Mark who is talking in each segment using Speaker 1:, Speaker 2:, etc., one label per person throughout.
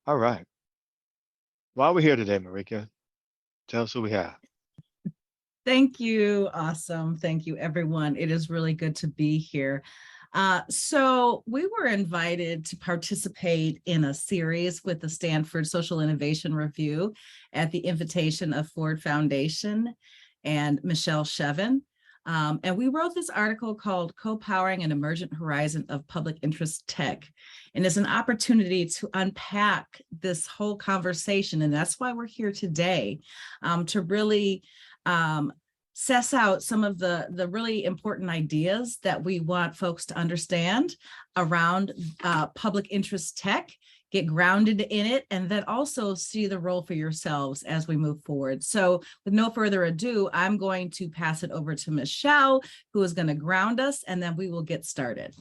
Speaker 1: All right. Why are we here today, Marika? Tell us who we have.
Speaker 2: Thank you. Awesome. Thank you, everyone. It is really good to be here. So we were invited to participate in a series with the Stanford Social Innovation Review at the invitation of Ford Foundation and Michelle Shevin. And we wrote this article called Co-Powering an Emergent Horizon of Public Interest Tech. And it's an opportunity to unpack this whole conversation. And that's why we're here today, to really suss out some of the really important ideas that we want folks to understand around public interest tech, get grounded in it, and then also see the role for yourselves as we move forward. So with no further ado, I'm going to pass it over to Michelle, who is going to ground us, and then we will get started.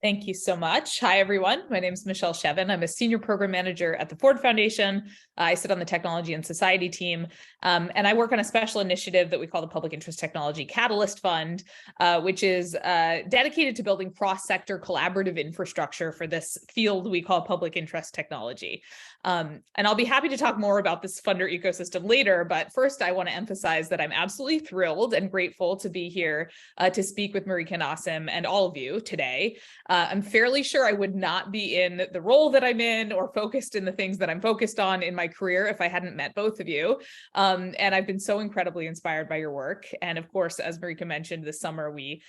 Speaker 3: Thank you so much. Hi, everyone. My name is Michelle Shevin. I'm a senior program manager at the Ford Foundation. I sit on the technology and society team, and I work on a special initiative that we call the Public Interest Technology Catalyst Fund, which is dedicated to building cross-sector collaborative infrastructure for this field we call public interest technology. And I'll be happy to talk more about this funder ecosystem later, but first I want to emphasize that I'm absolutely thrilled and grateful to be here to speak with Marika and Aasim and all of you today. I'm fairly sure I would not be in the role that I'm in or focused in the things that I'm focused on in my career if I hadn't met both of you. And I've been so incredibly inspired by your work. And of course, as Marika mentioned, this summer we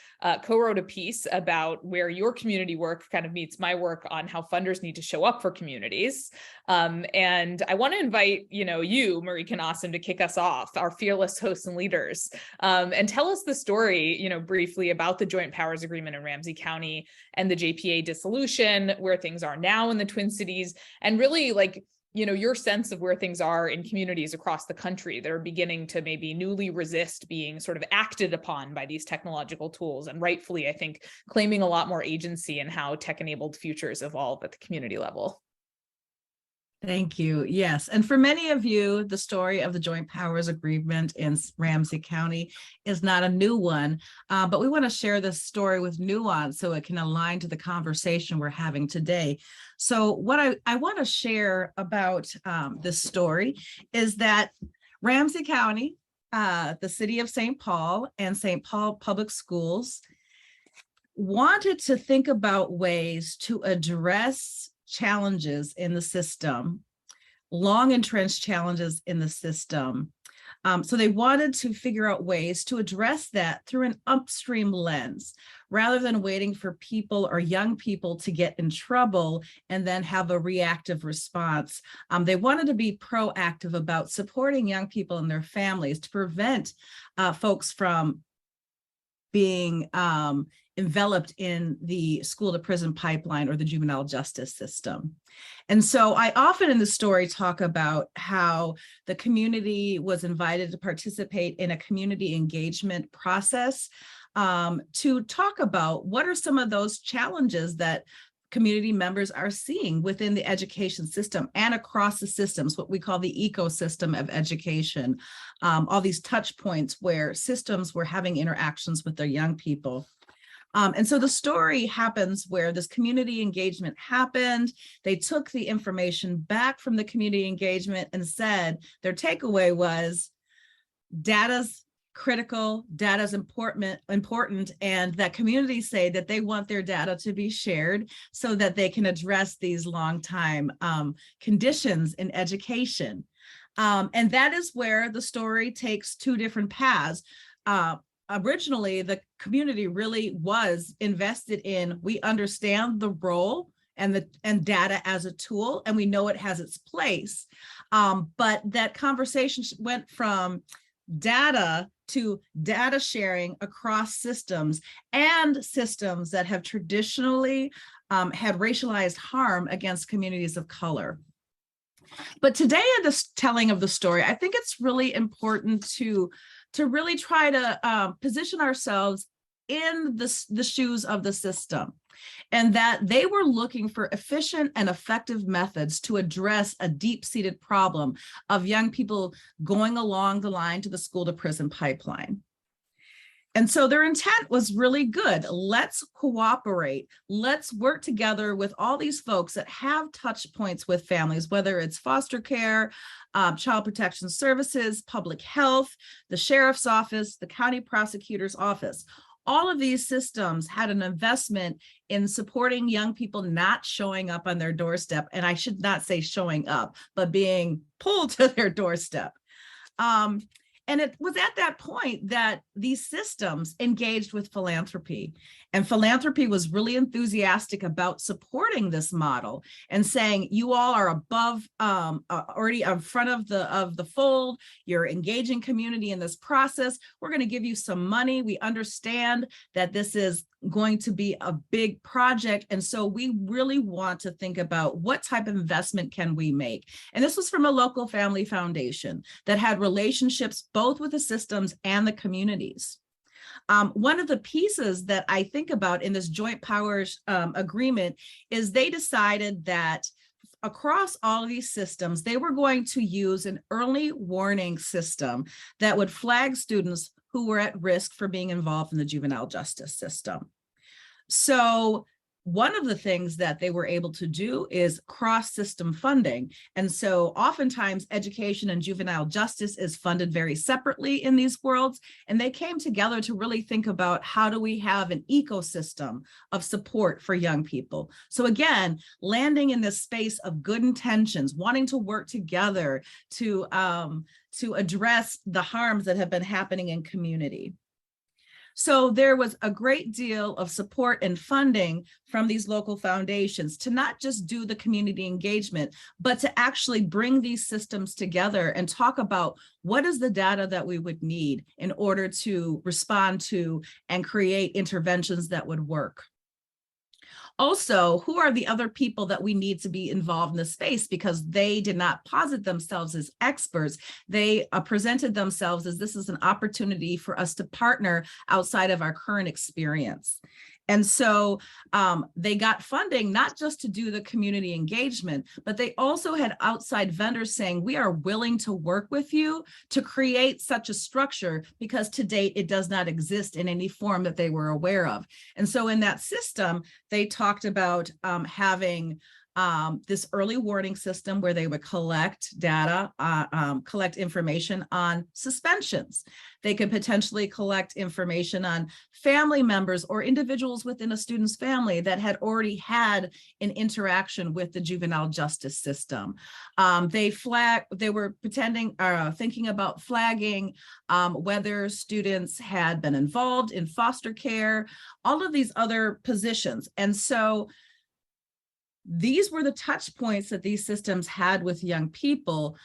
Speaker 3: co-wrote a piece about where your community work kind of meets my work on how funders need to show up for communities. And I want to invite, you, Marika and Aasim, to kick us off, our fearless hosts and leaders, and tell us the story, briefly about the Joint Powers Agreement in Ramsey County and the JPA dissolution, where things are now in the Twin Cities, and really your sense of where things are in communities across the country that are beginning to maybe newly resist being sort of acted upon by these technological tools, and rightfully, I think, claiming a lot more agency in how tech-enabled futures evolve at the community level.
Speaker 2: Thank you. Yes. And for many of you, the story of the Joint Powers Agreement in Ramsey County is not a new one, but we want to share this story with nuance so it can align to the conversation we're having today. So what I want to share about this story is that Ramsey County, the city of St. Paul and St. Paul Public Schools wanted to think about ways to address challenges in the system, long entrenched challenges in the system. So they wanted to figure out ways to address that through an upstream lens, rather than waiting for people or young people to get in trouble and then have a reactive response. They wanted to be proactive about supporting young people and their families to prevent folks from being enveloped in the school to prison pipeline or the juvenile justice system. And so I often in the story talk about how the community was invited to participate in a community engagement process to talk about what are some of those challenges that community members are seeing within the education system and across the systems, what we call the ecosystem of education, all these touch points where systems were having interactions with their young people. And so the story happens where this community engagement happened. They took the information back from the community engagement and said their takeaway was data's critical, data's important, and that communities say that they want their data to be shared so that they can address these long time conditions in education. And that is where the story takes two different paths. Originally, the community really was invested in, we understand the role and data as a tool, and we know it has its place. But that conversation went from data to data sharing across systems, and systems that have traditionally had racialized harm against communities of color. But today in this telling of the story, I think it's really important to really try to position ourselves in the shoes of the system, and that they were looking for efficient and effective methods to address a deep-seated problem of young people going along the line to the school to prison pipeline. And so their intent was really good. Let's cooperate. Let's work together with all these folks that have touch points with families, whether it's foster care, child protection services, public health, the sheriff's office, the county prosecutor's office. All of these systems had an investment in supporting young people not showing up on their doorstep. And I should not say showing up, but being pulled to their doorstep. And it was at that point that these systems engaged with philanthropy. And philanthropy was really enthusiastic about supporting this model and saying, you all are above, already in front of the fold. You're engaging community in this process. We're going to give you some money. We understand that this is going to be a big project. And so we really want to think about what type of investment can we make. And this was from a local family foundation that had relationships both with the systems and the communities. One of the pieces that I think about in this joint powers agreement is they decided that across all of these systems, they were going to use an early warning system that would flag students who were at risk for being involved in the juvenile justice system. So one of the things that they were able to do is cross-system funding. And so oftentimes education and juvenile justice is funded very separately in these worlds. And they came together to really think about how do we have an ecosystem of support for young people. So again, landing in this space of good intentions, wanting to work together to address the harms that have been happening in community. So there was a great deal of support and funding from these local foundations to not just do the community engagement, but to actually bring these systems together and talk about what is the data that we would need in order to respond to and create interventions that would work. Also, who are the other people that we need to be involved in this space, because they did not posit themselves as experts. They presented themselves as this is an opportunity for us to partner outside of our current experience. And so they got funding, not just to do the community engagement, but they also had outside vendors saying, we are willing to work with you to create such a structure, because to date, it does not exist in any form that they were aware of. And so in that system, they talked about having this early warning system where they would collect data, collect information on suspensions. They could potentially collect information on family members or individuals within a student's family that had already had an interaction with the juvenile justice system. They were thinking about flagging whether students had been involved in foster care, all of these other positions. And so these were the touch points that these systems had with young people.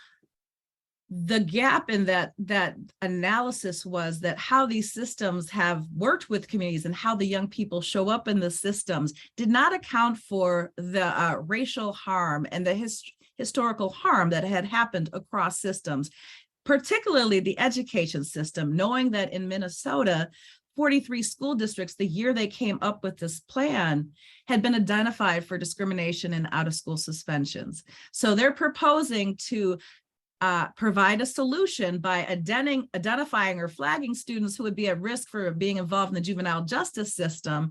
Speaker 2: The gap in that analysis was that how these systems have worked with communities and how the young people show up in the systems did not account for the racial harm and the historical harm that had happened across systems, particularly the education system, knowing that in Minnesota, 43 school districts, the year they came up with this plan, had been identified for discrimination and out-of-school suspensions. So they're proposing to provide a solution by identifying or flagging students who would be at risk for being involved in the juvenile justice system.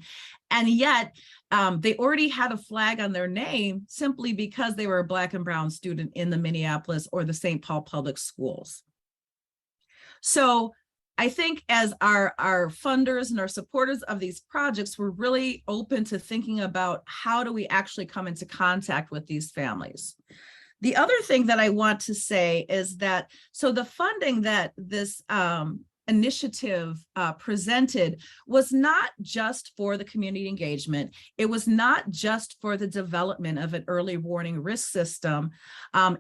Speaker 2: And yet they already had a flag on their name simply because they were a Black and brown student in the Minneapolis or the St. Paul public schools. So I think as our funders and our supporters of these projects were really open to thinking about how do we actually come into contact with these families. The other thing that I want to say is that, so the funding that this initiative presented was not just for the community engagement. It was not just for the development of an early warning risk system.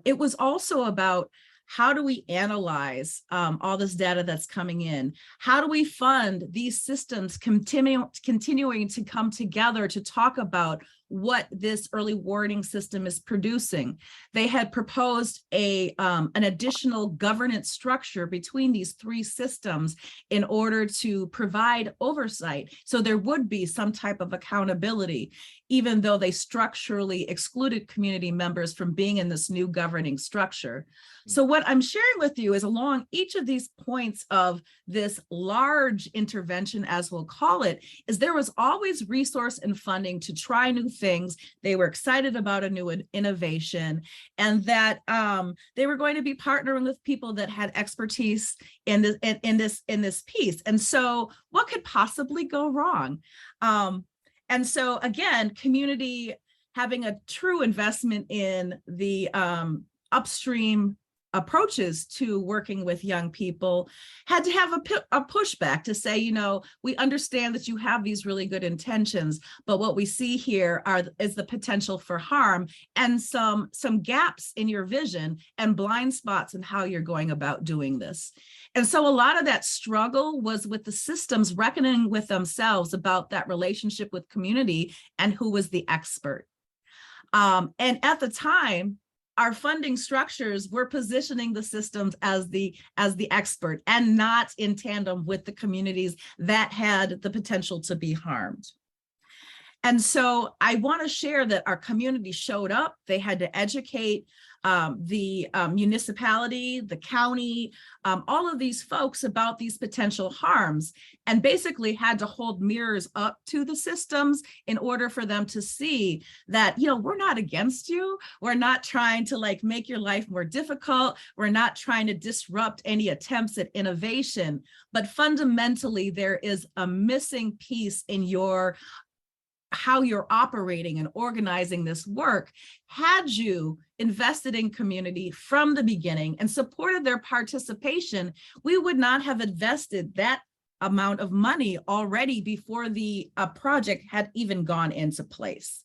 Speaker 2: It was also about how do we analyze all this data that's coming in? How do we fund these systems continuing to come together to talk about what this early warning system is producing. They had proposed an additional governance structure between these three systems in order to provide oversight. So there would be some type of accountability, even though they structurally excluded community members from being in this new governing structure. So what I'm sharing with you is along each of these points of this large intervention, as we'll call it, is there was always resource and funding to try new things. They were excited about a new innovation, and that they were going to be partnering with people that had expertise in this piece. And so what could possibly go wrong? And so again, community having a true investment in the upstream approaches to working with young people had to have a pushback to say, you know, we understand that you have these really good intentions, but what we see here is the potential for harm and some gaps in your vision and blind spots in how you're going about doing this. And so a lot of that struggle was with the systems reckoning with themselves about that relationship with community and who was the expert. And at the time, our funding structures were positioning the systems as the expert and not in tandem with the communities that had the potential to be harmed. And so I want to share that our community showed up. They had to educate the municipality, the county, all of these folks about these potential harms, and basically had to hold mirrors up to the systems in order for them to see that, you know, we're not against you. We're not trying to like make your life more difficult. We're not trying to disrupt any attempts at innovation, but fundamentally there is a missing piece in how you're operating and organizing this work. Had you invested in community from the beginning and supported their participation, we would not have invested that amount of money already before the project had even gone into place.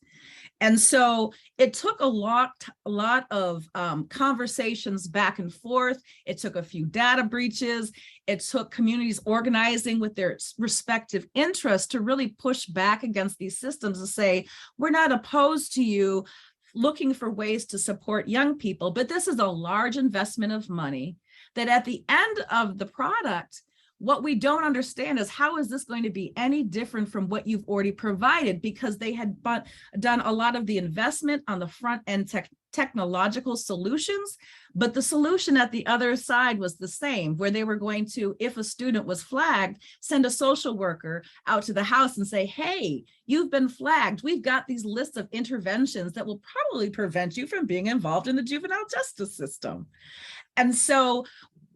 Speaker 2: And so it took a lot of conversations back and forth. It took a few data breaches. It took communities organizing with their respective interests to really push back against these systems and say, we're not opposed to you looking for ways to support young people, but this is a large investment of money that at the end of the product, what we don't understand is how is this going to be any different from what you've already provided, because they had done a lot of the investment on the front end technological solutions, but the solution at the other side was the same, where they were going to, if a student was flagged, send a social worker out to the house and say, hey, you've been flagged. We've got these lists of interventions that will probably prevent you from being involved in the juvenile justice system. And so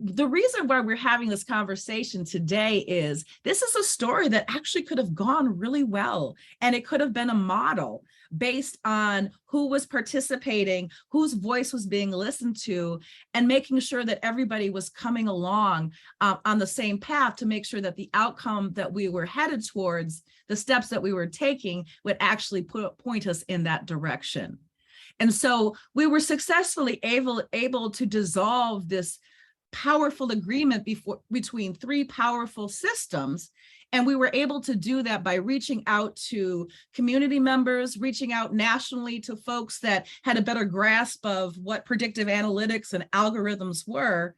Speaker 2: the reason why we're having this conversation today is this is a story that actually could have gone really well, and it could have been a model based on who was participating, whose voice was being listened to, and making sure that everybody was coming along on the same path to make sure that the outcome that we were headed towards, the steps that we were taking, would actually point us in that direction. And so we were successfully able to dissolve this powerful agreement between three powerful systems. And we were able to do that by reaching out to community members, reaching out nationally to folks that had a better grasp of what predictive analytics and algorithms were.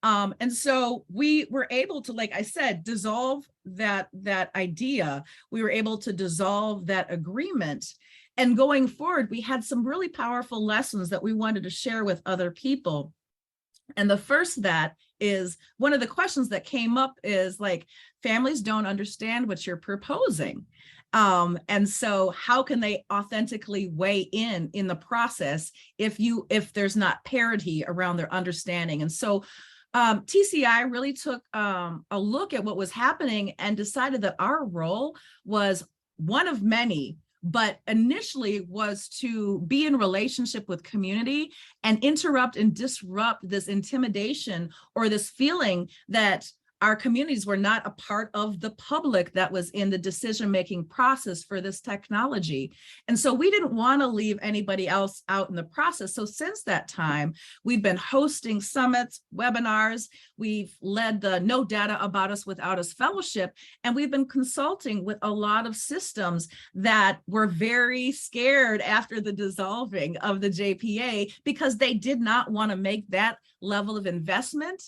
Speaker 2: And so we were able to, like I said, dissolve that idea. We were able to dissolve that agreement. And going forward, we had some really powerful lessons that we wanted to share with other people. And the first that is one of the questions that came up is like, families don't understand what you're proposing. And so how can they authentically weigh in the process if there's not parity around their understanding? And so TCIA really took a look at what was happening and decided that our role was one of many, but initially was to be in relationship with community and interrupt and disrupt this intimidation or this feeling that our communities were not a part of the public that was in the decision-making process for this technology. And so we didn't want to leave anybody else out in the process. So since that time, we've been hosting summits, webinars, we've led the No Data About Us Without Us Fellowship, and we've been consulting with a lot of systems that were very scared after the dissolving of the JPA because they did not want to make that level of investment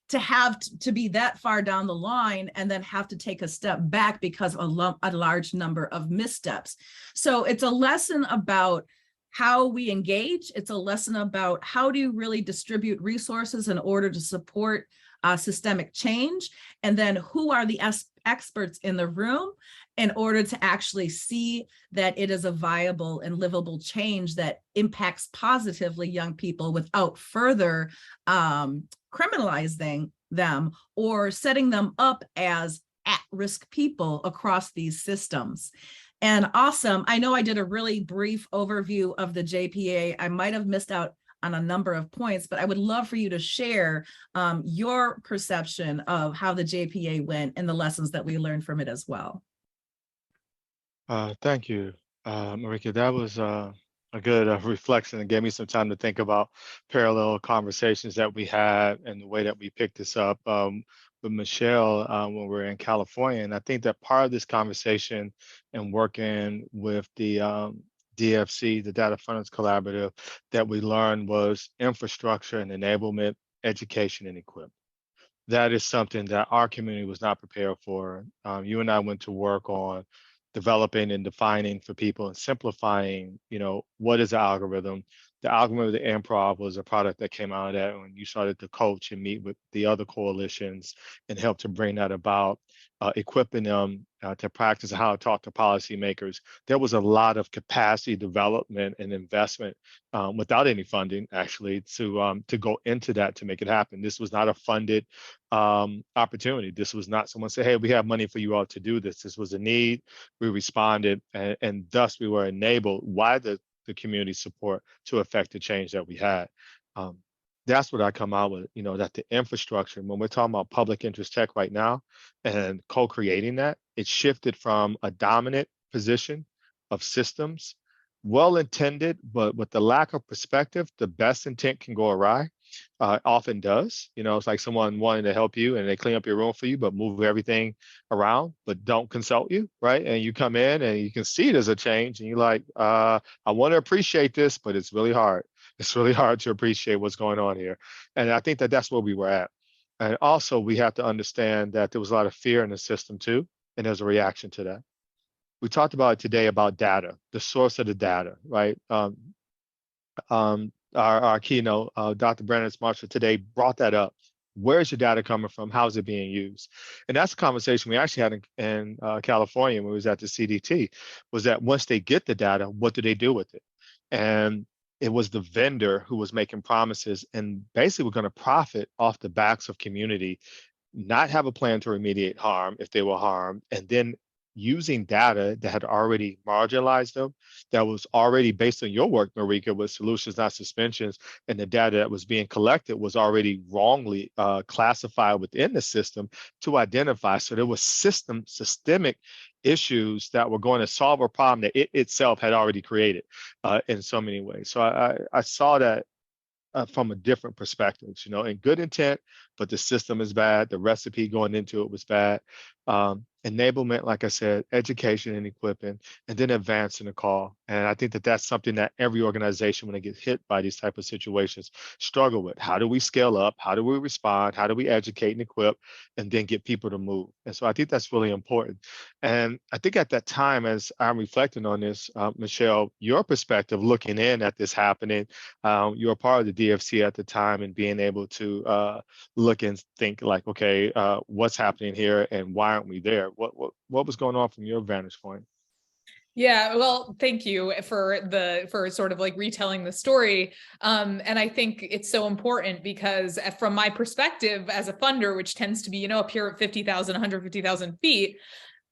Speaker 2: to have to be that far down the line and then have to take a step back because of a large number of missteps. So it's a lesson about how we engage. It's a lesson about how do you really distribute resources in order to support systemic change, and then who are the experts in the room in order to actually see that it is a viable and livable change that impacts positively young people without further criminalizing them or setting them up as at-risk people across these systems. And Aasim, I know I did a really brief overview of the JPA. I might have missed out on a number of points, but I would love for you to share your perception of how the JPA went and the lessons that we learned from it as well.
Speaker 1: Thank you, Marika. That was a good reflection and gave me some time to think about parallel conversations that we had and the way that we picked this up with Michelle when we were in California. And I think that part of this conversation and working with the DFC, the Data Funders Collaborative, that we learned was infrastructure and enablement, education and equipment. That is something that our community was not prepared for. You and I went to work on developing and defining for people and simplifying, what is the algorithm? The algorithm of the improv was a product that came out of that when you started to coach and meet with the other coalitions and help to bring that about, equipping them to practice how to talk to policymakers. There was a lot of capacity development and investment without any funding, actually, to go into that to make it happen. This was not a funded opportunity. This was not someone say, hey, we have money for you all to do this. This was a need. We responded, and thus we were enabled by the community support to affect the change that we had. That's what I come out with, that the infrastructure, when we're talking about public interest tech right now and co-creating that, it shifted from a dominant position of systems, well-intended, but with the lack of perspective, the best intent can go awry. Often does. It's like someone wanting to help you and they clean up your room for you, but move everything around, but don't consult you, right? And you come in and you can see it as a change and you're like, I want to appreciate this, but it's really hard. It's really hard to appreciate what's going on here. And I think that that's where we were at. And also we have to understand that there was a lot of fear in the system too, and there's a reaction to that. We talked about it today about data, the source of the data, right? Our keynote, Dr. Brandon Marshall today brought that up. Where's your data coming from? How is it being used? And that's a conversation we actually had in California when we was at the CDT, was that once they get the data, what do they do with it? And it was the vendor who was making promises and basically we're going to profit off the backs of community, not have a plan to remediate harm if they were harmed, and then using data that had already marginalized them, that was already based on your work, Marika, with solutions, not suspensions, and the data that was being collected was already wrongly classified within the system to identify. So there was systemic issues that were going to solve a problem that it itself had already created in so many ways. So I saw that from a different perspective, in good intent, but the system is bad. The recipe going into it was bad. Enablement, like I said, education and equipping, and then advancing the call. And I think that that's something that every organization, when they get hit by these type of situations, struggle with. How do we scale up? How do we respond? How do we educate and equip, and then get people to move? And so I think that's really important. And I think at that time, as I'm reflecting on this, Michelle, your perspective looking in at this happening, you were part of the DFC at the time and being able to look and think like, okay, what's happening here and why aren't we there? What was going on from your vantage point?
Speaker 3: Yeah, well, thank you for sort of like retelling the story. And I think it's so important because from my perspective as a funder, which tends to be, up here at 50,000, 150,000 feet,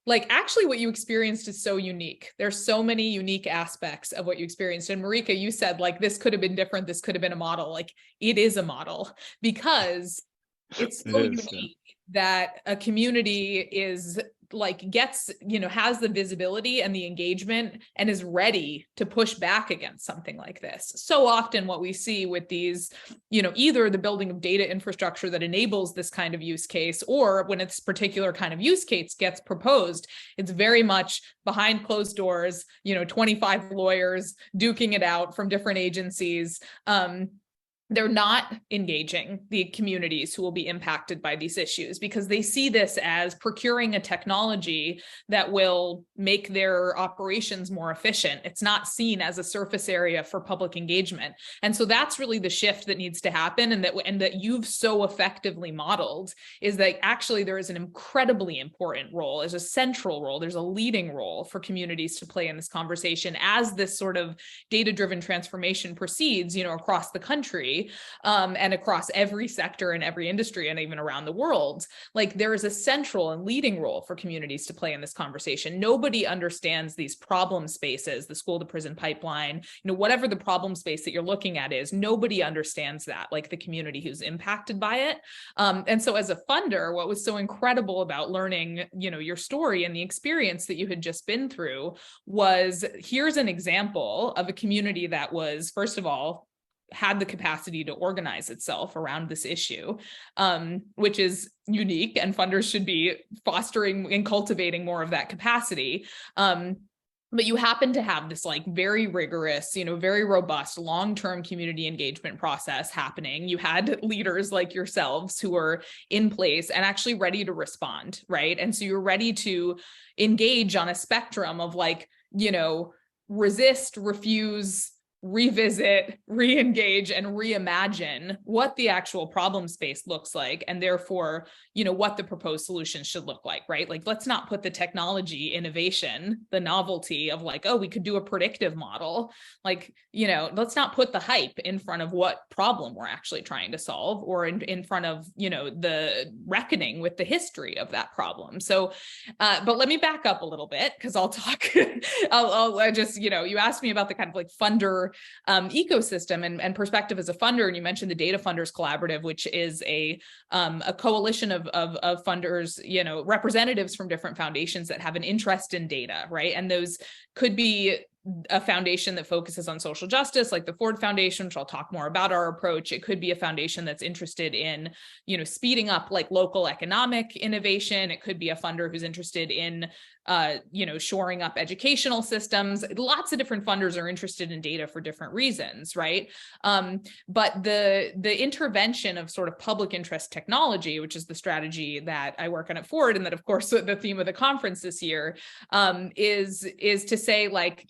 Speaker 3: like actually what you experienced is so unique. There's so many unique aspects of what you experienced. And Marika, you said like, this could have been different. This could have been a model. Like it is a model because It's
Speaker 1: It
Speaker 3: so
Speaker 1: is, yeah.
Speaker 3: unique that a community is like gets, has the visibility and the engagement and is ready to push back against something like this. So often what we see with these, either the building of data infrastructure that enables this kind of use case, or when it's particular kind of use case gets proposed, it's very much behind closed doors, 25 lawyers duking it out from different agencies. They're not engaging the communities who will be impacted by these issues because they see this as procuring a technology that will make their operations more efficient. It's not seen as a surface area for public engagement. And so that's really the shift that needs to happen, and that you've so effectively modeled, is that actually there is an incredibly important role, there's a central role, there's a leading role for communities to play in this conversation as this sort of data-driven transformation proceeds, across the country. And across every sector and every industry and even around the world. Like, there is a central and leading role for communities to play in this conversation. Nobody understands these problem spaces, the school to prison pipeline, whatever the problem space that you're looking at is, nobody understands that like the community who's impacted by it. And so as a funder, what was so incredible about learning, your story and the experience that you had just been through was, here's an example of a community that was, first of all, had the capacity to organize itself around this issue, which is unique, and funders should be fostering and cultivating more of that capacity. But you happen to have this like very rigorous, very robust long-term community engagement process happening. You had leaders like yourselves who were in place and actually ready to respond, right? And so you're ready to engage on a spectrum of resist, refuse, revisit, re-engage, and reimagine what the actual problem space looks like, and therefore, what the proposed solutions should look like, right? Like, let's not put the technology innovation, the novelty of like, oh, we could do a predictive model. Like, let's not put the hype in front of what problem we're actually trying to solve, or in front of, the reckoning with the history of that problem. So, but let me back up a little bit, because I'll talk, I'll just, you asked me about the kind of like funder ecosystem and perspective as a funder, and you mentioned the Data Funders Collaborative, which is a coalition of funders, representatives from different foundations that have an interest in data, right? And those could be a foundation that focuses on social justice, like the Ford Foundation, which I'll talk more about our approach. It could be a foundation that's interested in, speeding up like local economic innovation. It could be a funder who's interested in, shoring up educational systems. Lots of different funders are interested in data for different reasons, right? But the intervention of sort of public interest technology, which is the strategy that I work on at Ford, and that of course the theme of the conference this year, is to say like,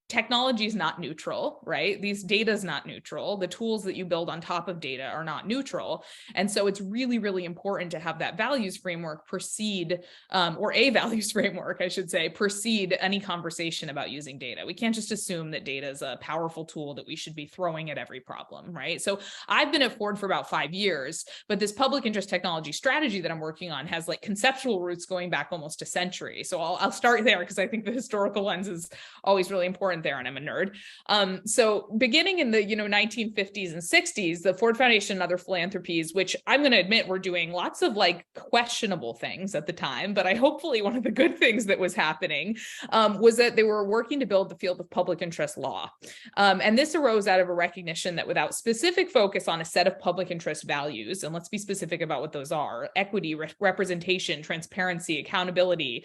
Speaker 3: technology is not neutral, right? These data is not neutral. The tools that you build on top of data are not neutral. And so it's really, really important to have that values framework precede, or a values framework, I should say, precede any conversation about using data. We can't just assume that data is a powerful tool that we should be throwing at every problem, right? So I've been at Ford for about 5 years, but this public interest technology strategy that I'm working on has like conceptual roots going back almost a century. So I'll start there, because I think the historical lens is always really important there, and I'm a nerd. So beginning in the 1950s and 60s, the Ford Foundation and other philanthropies, which I'm going to admit were doing lots of like questionable things at the time, but hopefully one of the good things that was happening was that they were working to build the field of public interest law. And this arose out of a recognition that without specific focus on a set of public interest values, and let's be specific about what those are: equity, representation, transparency, accountability,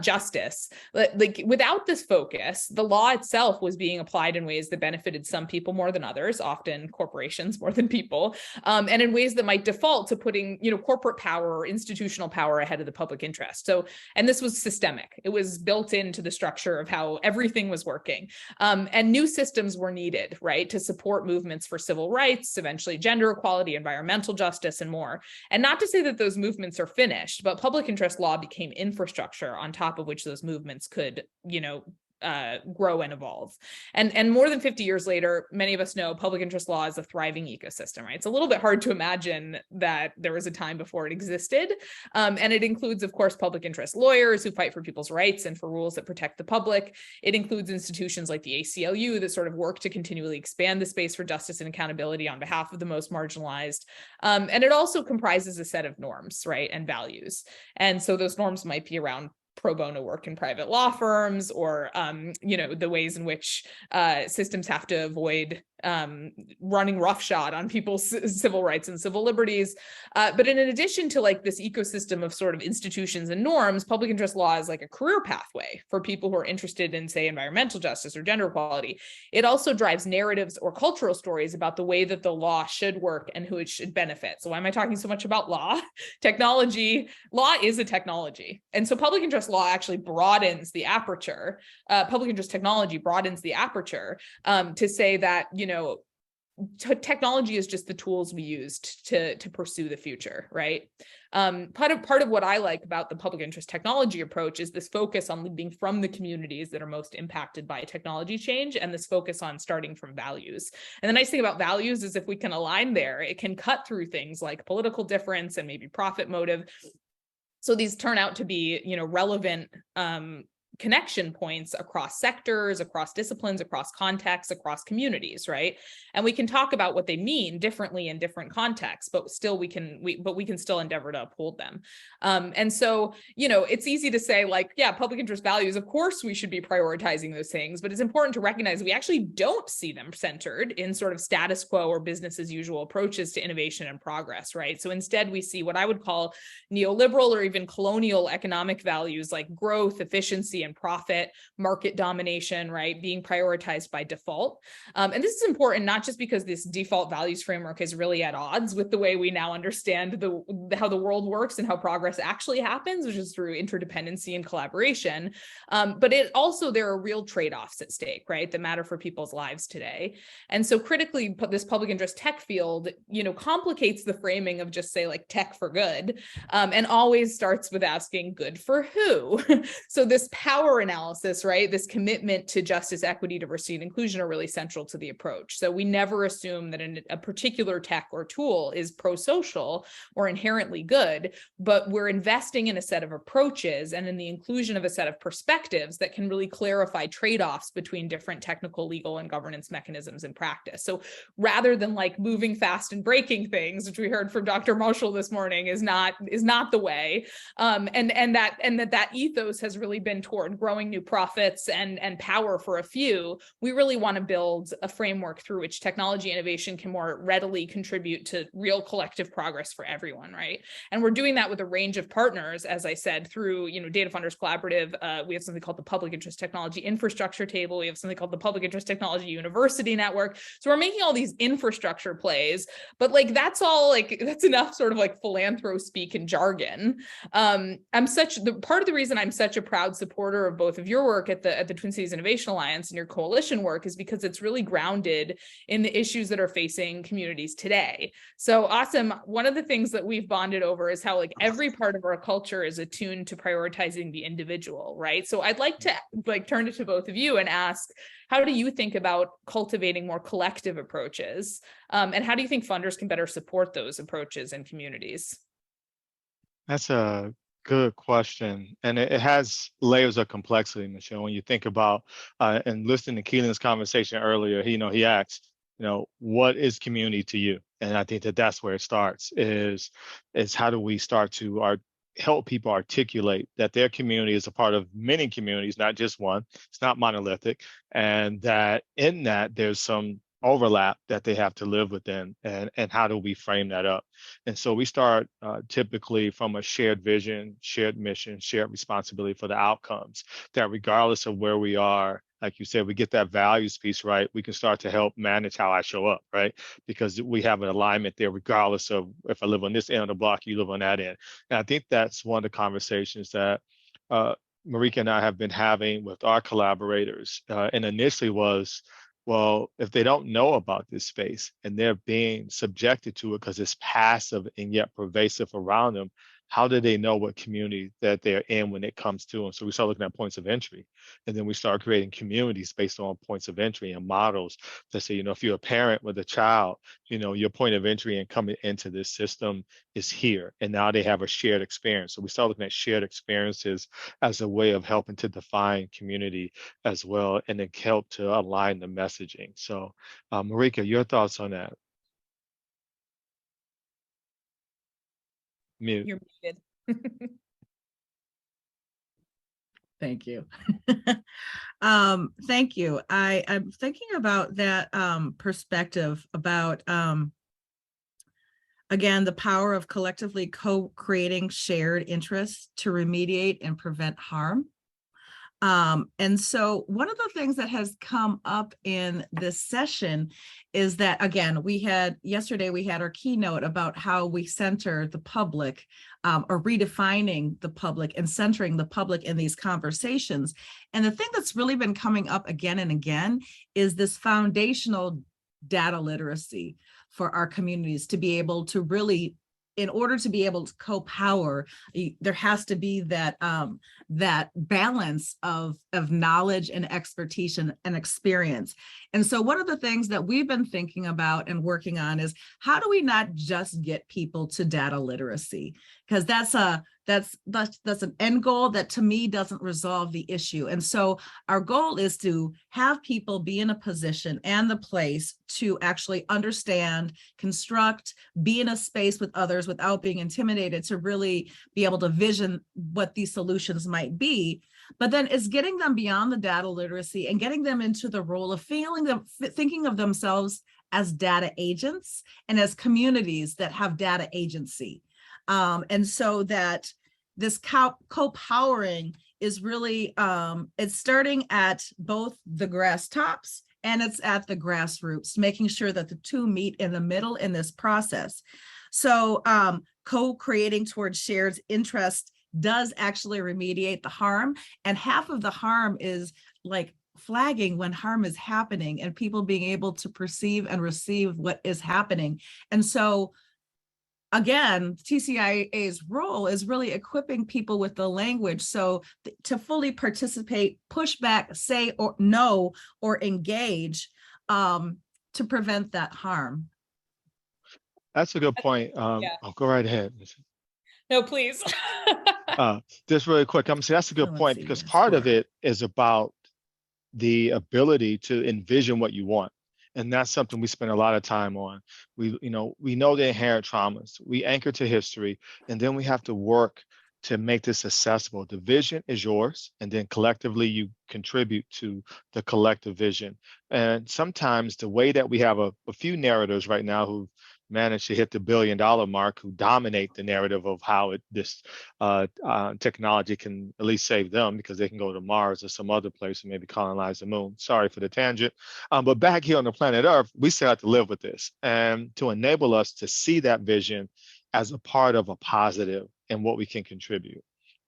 Speaker 3: justice, like without this focus, the law itself was being applied in ways that benefited some people more than others, often corporations more than people, and in ways that might default to putting, corporate power or institutional power ahead of the public interest. So, and this was systemic. It was built into the structure of how everything was working. And new systems were needed, right, to support movements for civil rights, eventually gender equality, environmental justice, and more. And not to say that those movements are finished, but public interest law became infrastructure on top of which those movements could, grow and evolve. And more than 50 years later, many of us know public interest law is a thriving ecosystem, right? It's a little bit hard to imagine that there was a time before it existed. And it includes, of course, public interest lawyers who fight for people's rights and for rules that protect the public. It includes institutions like the ACLU that sort of work to continually expand the space for justice and accountability on behalf of the most marginalized. And it also comprises a set of norms, right, and values. And so those norms might be around pro bono work in private law firms, or the ways in which systems have to avoid running roughshod on people's civil rights and civil liberties. But in addition to like this ecosystem of sort of institutions and norms, public interest law is like a career pathway for people who are interested in, say, environmental justice or gender equality. It also drives narratives or cultural stories about the way that the law should work and who it should benefit. So why am I talking so much about law? Technology. Law is a technology. And so public interest law actually broadens the aperture. Public interest technology broadens the aperture to say that, technology is just the tools we used to pursue the future, right? Part of what I like about the public interest technology approach is this focus on leading from the communities that are most impacted by technology change, and this focus on starting from values. And the nice thing about values is if we can align there, it can cut through things like political difference and maybe profit motive. So these turn out to be, relevant connection points across sectors, across disciplines, across contexts, across communities, right? And we can talk about what they mean differently in different contexts, but still we can still endeavor to uphold them. And so, it's easy to say like, yeah, public interest values, of course we should be prioritizing those things, but it's important to recognize we actually don't see them centered in sort of status quo or business as usual approaches to innovation and progress, right? So instead we see what I would call neoliberal or even colonial economic values like growth, efficiency, and profit, market domination, right, being prioritized by default. And this is important not just because this default values framework is really at odds with the way we now understand how the world works and how progress actually happens, which is through interdependency and collaboration, but there are real trade-offs at stake, right, that matter for people's lives today. And so critically, this public interest tech field, complicates the framing of just say like tech for good, and always starts with asking good for who? So this power analysis, right, this commitment to justice, equity, diversity, and inclusion are really central to the approach. So we never assume that a particular tech or tool is pro-social or inherently good, but we're investing in a set of approaches and in the inclusion of a set of perspectives that can really clarify trade-offs between different technical, legal, and governance mechanisms in practice. So rather than like moving fast and breaking things, which we heard from Dr. Marshall this morning, is not the way, and that ethos has really been toward growing new profits and power for a few. We really want to build a framework through which technology innovation can more readily contribute to real collective progress for everyone, right? And we're doing that with a range of partners, as I said, through Data Funders Collaborative. We have something called the Public Interest Technology Infrastructure Table. We have something called the Public Interest Technology University Network. So we're making all these infrastructure plays, but like that's enough sort of like philanthro speak and jargon. Part of the reason I'm such a proud supporter of both of your work at the Twin Cities Innovation Alliance and your coalition work is because it's really grounded in the issues that are facing communities today. So Aasim, one of the things that we've bonded over is how like every part of our culture is attuned to prioritizing the individual, right? So I'd like to like turn it to both of you and ask, how do you think about cultivating more collective approaches? And how do you think funders can better support those approaches in communities?
Speaker 1: That's a good question. And it has layers of complexity, Michelle. When you think about, and listening to Keelan's conversation earlier, he asked, what is community to you? And I think that's where it starts, is how do we start to help people articulate that their community is a part of many communities, not just one. It's not monolithic. And that in that there's some overlap that they have to live within, and how do we frame that up? And so we start typically from a shared vision, shared mission, shared responsibility for the outcomes, that regardless of where we are, like you said, we get that values piece right, we can start to help manage how I show up, right? Because we have an alignment there, regardless of if I live on this end of the block, you live on that end. And I think that's one of the conversations that Marika and I have been having with our collaborators. And initially was, well, if they don't know about this space and they're being subjected to it because it's passive and yet pervasive around them, how do they know what community that they're in when it comes to them? So we start looking at points of entry, and then we start creating communities based on points of entry and models that say, if you're a parent with a child, your point of entry and coming into this system is here, and now they have a shared experience. So we start looking at shared experiences as a way of helping to define community as well, and then help to align the messaging. So Marika, your thoughts on that? Mute.
Speaker 3: You're muted.
Speaker 2: Thank you. Thank you. I'm thinking about that perspective about, again, the power of collectively co-creating shared interests to remediate and prevent harm. And so one of the things that has come up in this session is that, again, yesterday we had our keynote about how we center the public, or redefining the public and centering the public in these conversations. And the thing that's really been coming up again and again is this foundational data literacy for our communities to be able to really, in order to be able to co-power, there has to be that that balance of knowledge and expertise and experience. And so one of the things that we've been thinking about and working on is, how do we not just get people to data literacy? Because that's an end goal that, to me, doesn't resolve the issue. And so our goal is to have people be in a position and the place to actually understand, construct, be in a space with others without being intimidated, to really be able to vision what these solutions might be. But then it's getting them beyond the data literacy and getting them into the role of thinking of themselves as data agents and as communities that have data agency. And so that this co-powering is really, it's starting at both the grass tops and it's at the grassroots, making sure that the two meet in the middle in this process. So co-creating towards shared interest does actually remediate the harm. And half of the harm is like flagging when harm is happening and people being able to perceive and receive what is happening. And so again, TCIA's role is really equipping people with the language so to fully participate, push back, say or no, or engage to prevent that harm.
Speaker 1: That's a good point.
Speaker 3: Yeah.
Speaker 1: I'll go right ahead.
Speaker 3: No, please.
Speaker 1: Just really quick, I'm saying that's a good point, because part of it is about the ability to envision what you want. And that's something we spend a lot of time on. We know the inherent traumas. We anchor to history, and then we have to work to make this accessible. The vision is yours, and then collectively you contribute to the collective vision. And sometimes the way that we have a few narrators right now who managed to hit the $1 billion mark, who dominate the narrative of how this technology can at least save them, because they can go to Mars or some other place and maybe colonize the moon. Sorry for the tangent. But back here on the planet Earth, we still have to live with this, and to enable us to see that vision as a part of a positive and what we can contribute.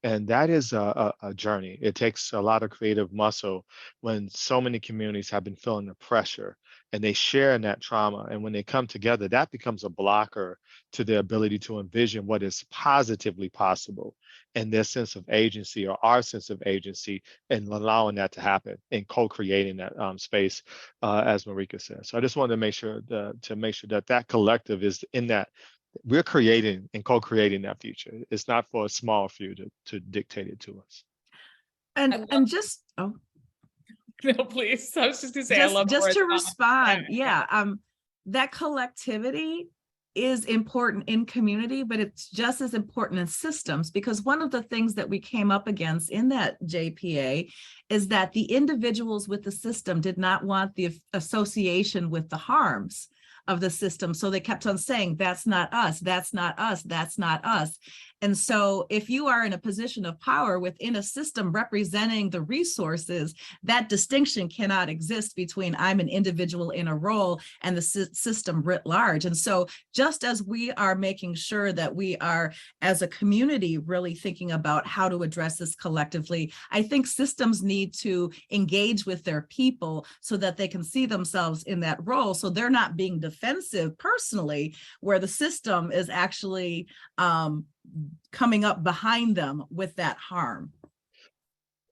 Speaker 1: And that is a journey. It takes a lot of creative muscle when so many communities have been feeling the pressure and they share in that trauma. And when they come together, that becomes a blocker to their ability to envision what is positively possible and their sense of agency, or our sense of agency, and allowing that to happen and co-creating that space, as Marika said. So I just wanted to make sure that collective is in that. We're creating and co-creating that future. It's not for a small few to dictate it to us.
Speaker 2: And just, oh.
Speaker 3: No, please. I was just gonna say, I love
Speaker 2: just to respond. Yeah, that collectivity is important in community, but it's just as important in systems, because one of the things that we came up against in that JPA is that the individuals with the system did not want the association with the harms of the system. So they kept on saying, that's not us, that's not us, that's not us. And so if you are in a position of power within a system representing the resources, that distinction cannot exist between I'm an individual in a role and the system writ large. And so just as we are making sure that we are, as a community, really thinking about how to address this collectively, I think systems need to engage with their people so that they can see themselves in that role. So they're not being defensive personally, where the system is actually coming up behind them with that harm.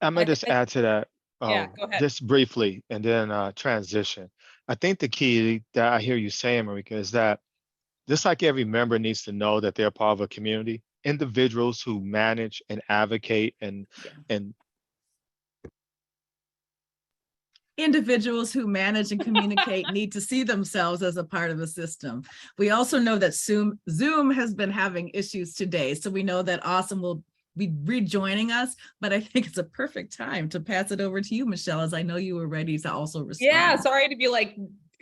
Speaker 1: I'm gonna just add to that,
Speaker 3: Yeah, go ahead.
Speaker 1: just briefly, and then transition. I think the key that I hear you saying, Marika, is that just like every member needs to know that they're part of a community, individuals who manage and advocate and
Speaker 2: Individuals who manage and communicate need to see themselves as a part of the system. We also know that Zoom has been having issues today. So we know that Aasim will be rejoining us, but I think it's a perfect time to pass it over to you, Michelle, as I know you were ready to also respond.
Speaker 3: Yeah, sorry to be like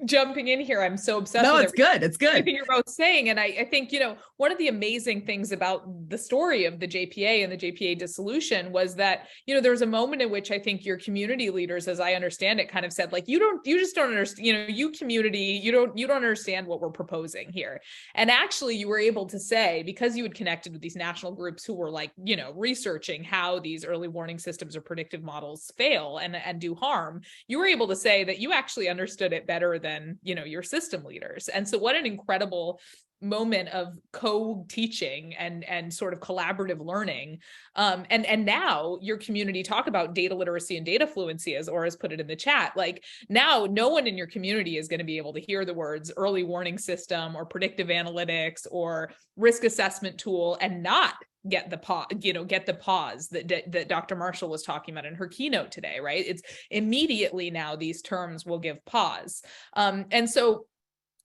Speaker 3: jumping in here. I'm so obsessed with
Speaker 2: it's good.
Speaker 3: Everything you're both saying. And I think, one of the amazing things about the story of the JPA and the JPA dissolution was that, there was a moment in which I think your community leaders, as I understand it, kind of said, like, you just don't understand, you community, you don't understand what we're proposing here. And actually you were able to say, because you had connected with these national groups who were like, researching how these early warning systems or predictive models fail and do harm, you were able to say that you actually understood it better than, your system leaders. And so what an incredible moment of co-teaching and sort of collaborative learning. And now your community, talk about data literacy and data fluency, as Aura's put it in the chat. Like, now no one in your community is going to be able to hear the words early warning system or predictive analytics or risk assessment tool and not get the pause that Dr. Marshall was talking about in her keynote today, right? It's immediately now these terms will give pause. And so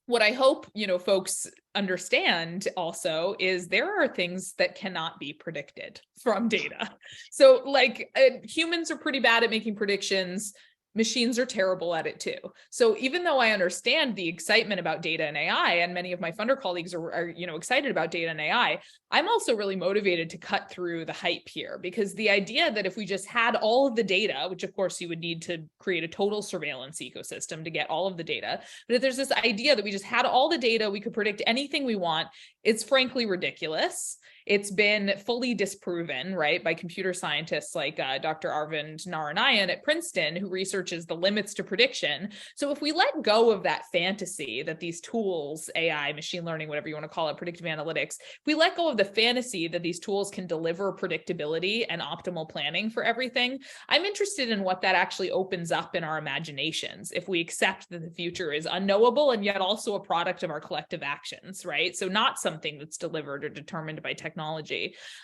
Speaker 3: what I hope, folks understand also is there are things that cannot be predicted from data. So like humans are pretty bad at making predictions. Machines are terrible at it too. So even though I understand the excitement about data and AI, and many of my funder colleagues are excited about data and AI, I'm also really motivated to cut through the hype here, because the idea that if we just had all of the data, which of course you would need to create a total surveillance ecosystem to get all of the data, but if there's this idea that we just had all the data, we could predict anything we want, it's frankly ridiculous. It's been fully disproven, right, by computer scientists like Dr. Arvind Naranayan at Princeton, who researches the limits to prediction. So if we let go of that fantasy that these tools, AI, machine learning, whatever you want to call it, predictive analytics, if we let go of the fantasy that these tools can deliver predictability and optimal planning for everything, I'm interested in what that actually opens up in our imaginations if we accept that the future is unknowable and yet also a product of our collective actions, right? So not something that's delivered or determined by technology.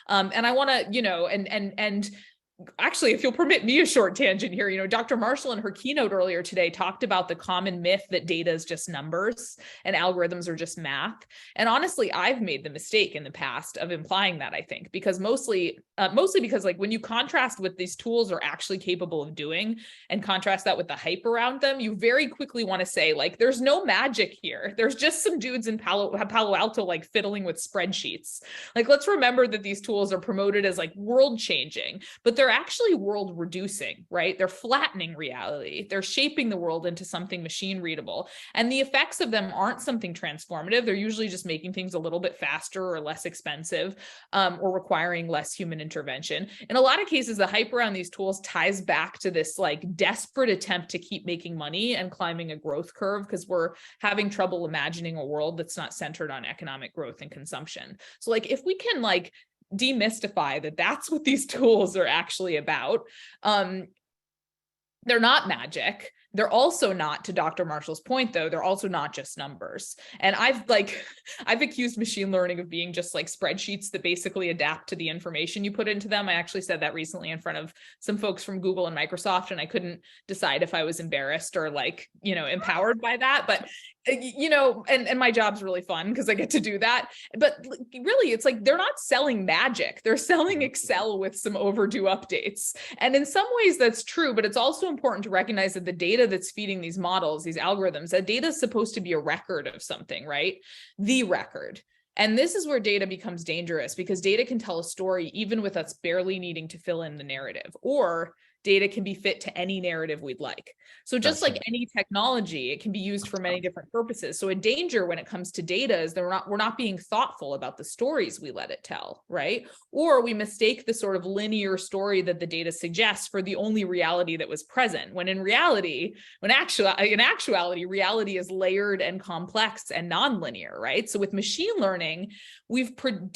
Speaker 3: And I want to, and actually, if you'll permit me a short tangent here, Dr. Marshall in her keynote earlier today talked about the common myth that data is just numbers and algorithms are just math. And honestly, I've made the mistake in the past of implying that, I think, because mostly because like when you contrast what these tools are actually capable of doing and contrast that with the hype around them, you very quickly want to say, like, there's no magic here. There's just some dudes in Palo Alto, like fiddling with spreadsheets. Like, let's remember that these tools are promoted as like world changing, but they're actually world reducing, right? They're flattening reality. They're shaping the world into something machine readable. And the effects of them aren't something transformative. They're usually just making things a little bit faster or less expensive, or requiring less human intervention. In a lot of cases, the hype around these tools ties back to this like desperate attempt to keep making money and climbing a growth curve because we're having trouble imagining a world that's not centered on economic growth and consumption. So like if we can like demystify that that's what these tools are actually about. They're not magic. They're also not, to Dr. Marshall's point, though, they're also not just numbers. And I've accused machine learning of being just like spreadsheets that basically adapt to the information you put into them. I actually said that recently in front of some folks from Google and Microsoft, and I couldn't decide if I was embarrassed or like, empowered by that. But and my job's really fun because I get to do that. But really, it's like they're not selling magic. They're selling Excel with some overdue updates. And in some ways that's true, but it's also important to recognize that the data that's feeding these models, these algorithms, that data is supposed to be a record of something, right? The record. And this is where data becomes dangerous because data can tell a story even with us barely needing to fill in the narrative, or data can be fit to any narrative we'd like. So just
Speaker 1: That's
Speaker 3: like any technology, it can be used for many different purposes. So a danger when it comes to data is that we're not being thoughtful about the stories we let it tell, right? Or we mistake the sort of linear story that the data suggests for the only reality that was present, when in actuality, reality is layered and complex and nonlinear, right? So with machine learning, we've proposed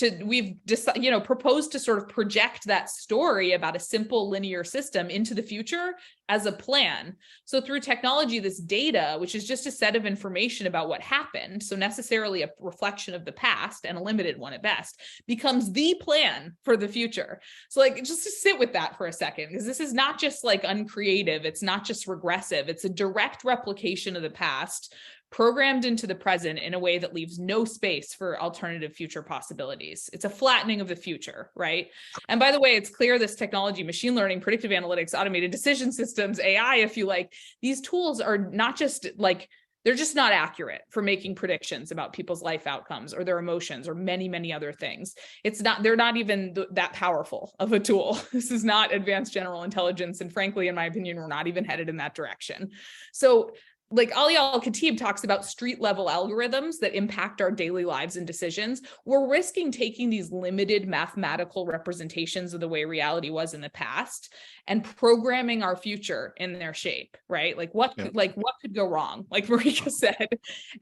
Speaker 3: to sort of project that story about a simple linear system into the future as a plan. So through technology, this data, which is just a set of information about what happened, so necessarily a reflection of the past and a limited one at best, becomes the plan for the future. So like, just to sit with that for a second, because this is not just like uncreative, it's not just regressive, it's a direct replication of the past, programmed into the present in a way that leaves no space for alternative future possibilities. It's a flattening of the future, right? And by the way, it's clear this technology, machine learning, predictive analytics, automated decision systems, AI, if you like, these tools are not just like, they're just not accurate for making predictions about people's life outcomes or their emotions or many, many other things. They're not even that powerful of a tool. This is not advanced general intelligence. And frankly, in my opinion, we're not even headed in that direction. So like Ali Al-Khatib talks about street level algorithms that impact our daily lives and decisions. We're risking taking these limited mathematical representations of the way reality was in the past and programming our future in their shape, right? Like what could go wrong? Like Marika said.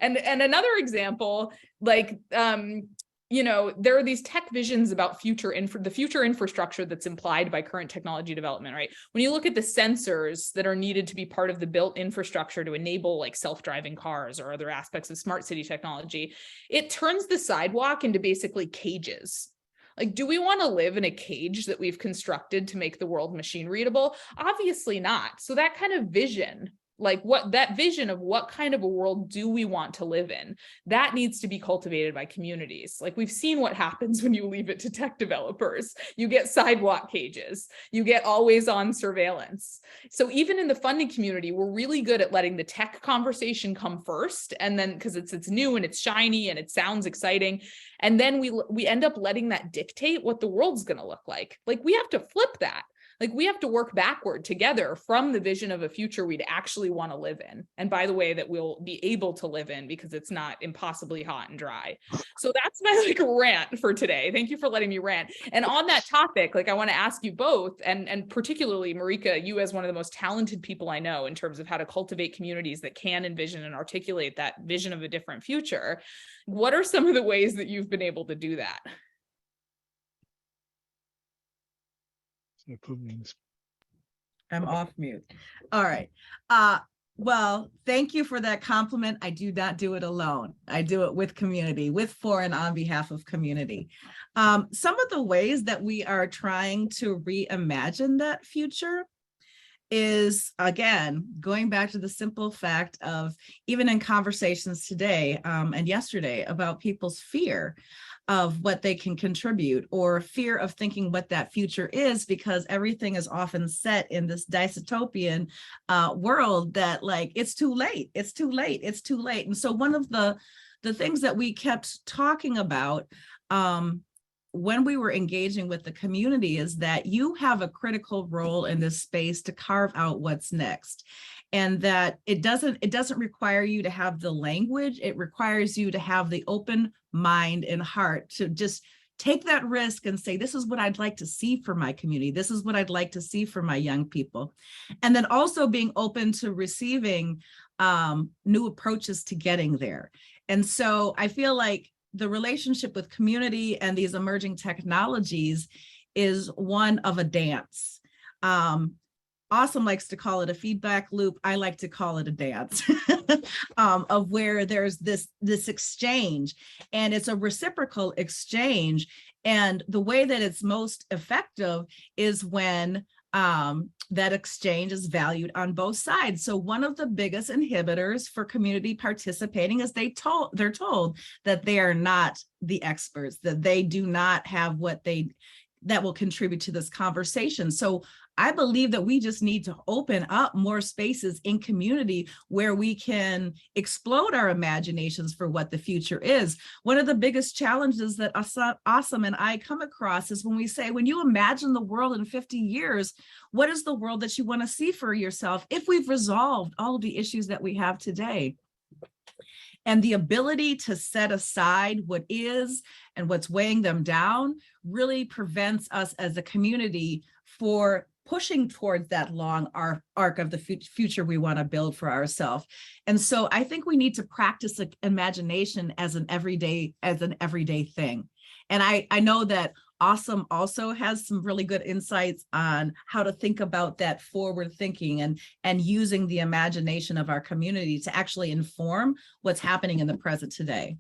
Speaker 3: And another example, like there are these tech visions about the future infrastructure that's implied by current technology development, right? When you look at the sensors that are needed to be part of the built infrastructure to enable like self-driving cars or other aspects of smart city technology, it turns the sidewalk into basically cages. Like, do we want to live in a cage that we've constructed to make the world machine readable? Obviously not. So that kind of vision, like that vision of what kind of a world do we want to live in, that needs to be cultivated by communities. Like we've seen what happens when you leave it to tech developers. You get sidewalk cages, you get always on surveillance. So even in the funding community, we're really good at letting the tech conversation come first. And then because it's new and it's shiny and it sounds exciting. And then we end up letting that dictate what the world's going to look like. Like we have to flip that. Like we have to work backward together from the vision of a future we'd actually want to live in. And by the way, that we'll be able to live in because it's not impossibly hot and dry. So that's my rant for today. Thank you for letting me rant. And on that topic, I want to ask you both, and particularly Marika, you as one of the most talented people I know in terms of how to cultivate communities that can envision and articulate that vision of a different future. What are some of the ways that you've been able to do that?
Speaker 2: I'm off mute. All right. Well, thank you for that compliment. I do not do it alone. I do it with community, for and on behalf of community. Some of the ways that we are trying to reimagine that future is, again, going back to the simple fact of, even in conversations today and yesterday, about people's fear of what they can contribute, or fear of thinking what that future is, because everything is often set in this dystopian world that it's too late, it's too late, it's too late. And so one of the things that we kept talking about when we were engaging with the community is that you have a critical role in this space to carve out what's next. And that it doesn't require you to have the language, it requires you to have the open mind and heart to just take that risk and say, this is what I'd like to see for my community. This is what I'd like to see for my young people. And then also being open to receiving new approaches to getting there. And so I feel like the relationship with community and these emerging technologies is one of a dance. Aasim likes to call it a feedback loop. I like to call it a dance of where there's this exchange, and it's a reciprocal exchange. And the way that it's most effective is when that exchange is valued on both sides. So one of the biggest inhibitors for community participating is they're told that they are not the experts, that they do not have that will contribute to this conversation. So I believe that we just need to open up more spaces in community where we can explode our imaginations for what the future is. One of the biggest challenges that Aasim and I come across is when we say, when you imagine the world in 50 years, what is the world that you want to see for yourself if we've resolved all of the issues that we have today? And the ability to set aside what is and what's weighing them down really prevents us as a community for pushing towards that long arc of the future we want to build for ourselves. And so I think we need to practice imagination as an everyday thing. And I know that Aasim also has some really good insights on how to think about that forward thinking and using the imagination of our community to actually inform what's happening in the present today.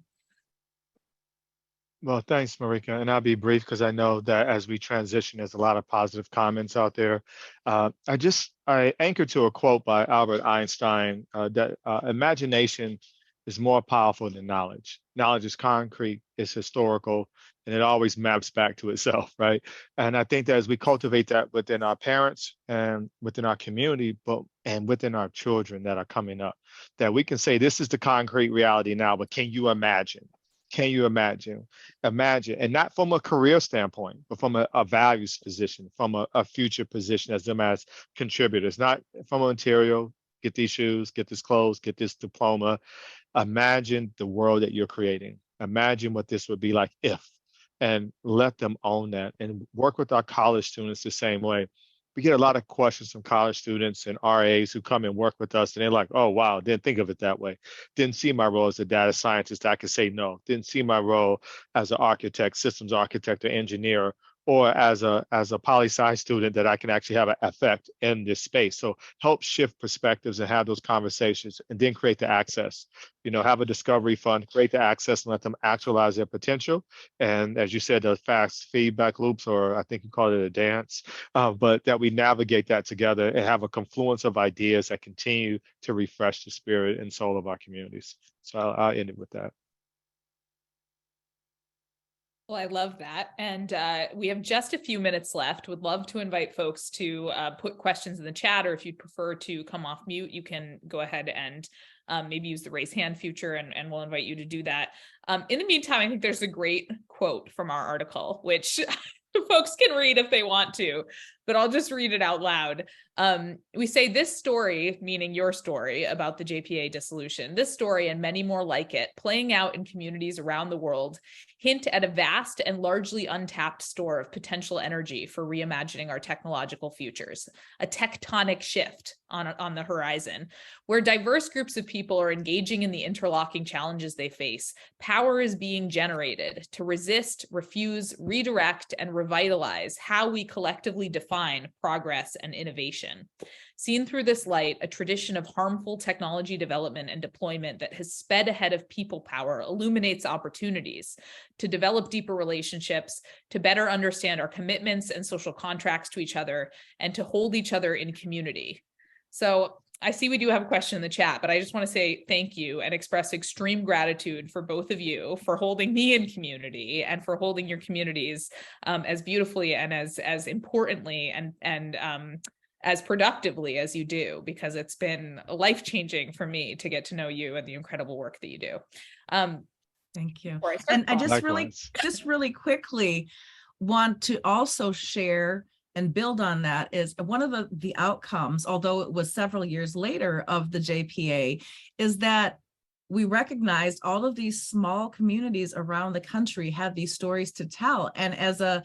Speaker 1: Well, thanks, Marika. And I'll be brief because I know that as we transition, there's a lot of positive comments out there. I anchored to a quote by Albert Einstein that imagination is more powerful than knowledge. Knowledge is concrete, it's historical, and it always maps back to itself, right? And I think that as we cultivate that within our parents and within our community, and within our children that are coming up, that we can say this is the concrete reality now, but can you imagine? Can you imagine? Imagine, and not from a career standpoint, but from a values position, from a future position as them as contributors, not from a material, get these shoes, get this clothes, get this diploma. Imagine the world that you're creating. Imagine what this would be like if, and let them own that and work with our college students the same way. We get a lot of questions from college students and RAs who come and work with us, and they're like, oh, wow, didn't think of it that way. Didn't see my role as a data scientist. I could say no. Didn't see my role as an architect, systems architect, or engineer, or as a poli-sci student that I can actually have an effect in this space. So help shift perspectives and have those conversations, and then create the access. Have a discovery fund, create the access, and let them actualize their potential. And as you said, the fast feedback loops, or I think you call it a dance, but that we navigate that together and have a confluence of ideas that continue to refresh the spirit and soul of our communities. So I'll end it with that.
Speaker 3: Well, I love that. And we have just a few minutes left. Would love to invite folks to put questions in the chat, or if you'd prefer to come off mute, you can go ahead and maybe use the raise hand feature, and we'll invite you to do that. In the meantime, I think there's a great quote from our article, which folks can read if they want to, but I'll just read it out loud. We say this story, meaning your story about the JPA dissolution, this story and many more like it, playing out in communities around the world, hint at a vast and largely untapped store of potential energy for reimagining our technological futures, a tectonic shift on the horizon, where diverse groups of people are engaging in the interlocking challenges they face. Power is being generated to resist, refuse, redirect, and revitalize how we collectively define progress and innovation. Seen through this light, a tradition of harmful technology development and deployment that has sped ahead of people power illuminates opportunities to develop deeper relationships, to better understand our commitments and social contracts to each other, and to hold each other in community. So I see we do have a question in the chat, but I just want to say thank you and express extreme gratitude for both of you for holding me in community and for holding your communities as beautifully and as importantly and as productively as you do, because it's been life-changing for me to get to know you and the incredible work that you do.
Speaker 2: Thank you. And I just really quickly want to also share and build on that is one of the outcomes, although it was several years later, of the JPA, is that we recognized all of these small communities around the country have these stories to tell. And as a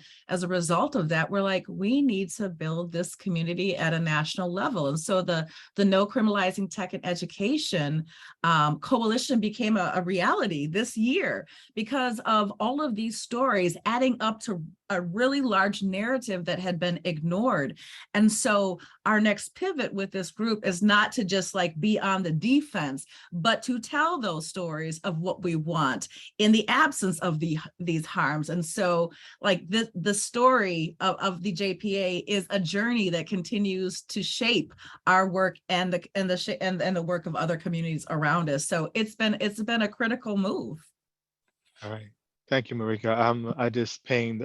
Speaker 2: result of that, we're like, we need to build this community at a national level. And so the No Criminalizing Tech in Education coalition became a reality this year because of all of these stories adding up to a really large narrative that had been ignored. And so our next pivot with this group is not to just like be on the defense, but to tell those stories of what we want in the absence of these harms. And so like the story of the JPA is a journey that continues to shape our work and the work of other communities around us. So it's been a critical move.
Speaker 1: All right. Thank you, Marika. I just pinged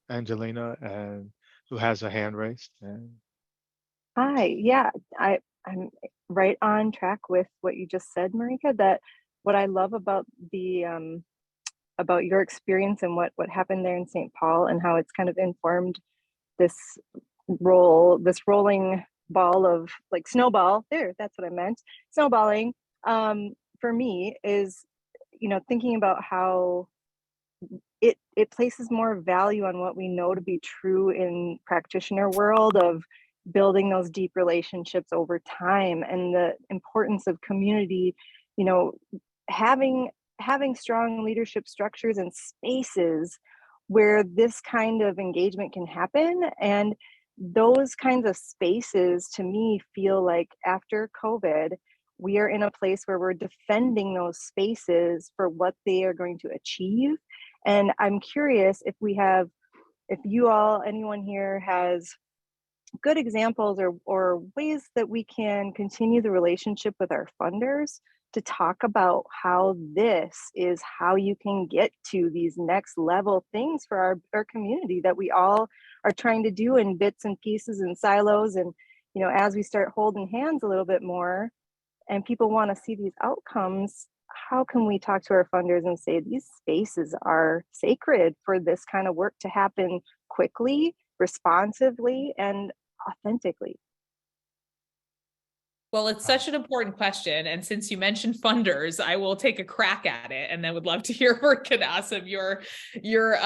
Speaker 1: Angelina, and who has her hand raised. And
Speaker 4: Hi, yeah, I'm right on track with what you just said, Marika, that what I love about the about your experience and what happened there in St. Paul and how it's kind of informed this this rolling ball of like snowball, there, that's what I meant, snowballing, for me is, thinking about how it places more value on what we know to be true in practitioner world of building those deep relationships over time and the importance of community, you know having strong leadership structures and spaces where this kind of engagement can happen. And those kinds of spaces to me feel like after COVID we are in a place where we're defending those spaces for what they are going to achieve. And I'm curious if you all, anyone here has good examples or ways that we can continue the relationship with our funders to talk about how this is how you can get to these next level things for our community that we all are trying to do in bits and pieces and silos. And, as we start holding hands a little bit more and people want to see these outcomes, how can we talk to our funders and say these spaces are sacred for this kind of work to happen quickly, responsively, and authentically?
Speaker 3: Well, it's such an important question. And since you mentioned funders, I will take a crack at it and then would love to hear Marika and Aasim, your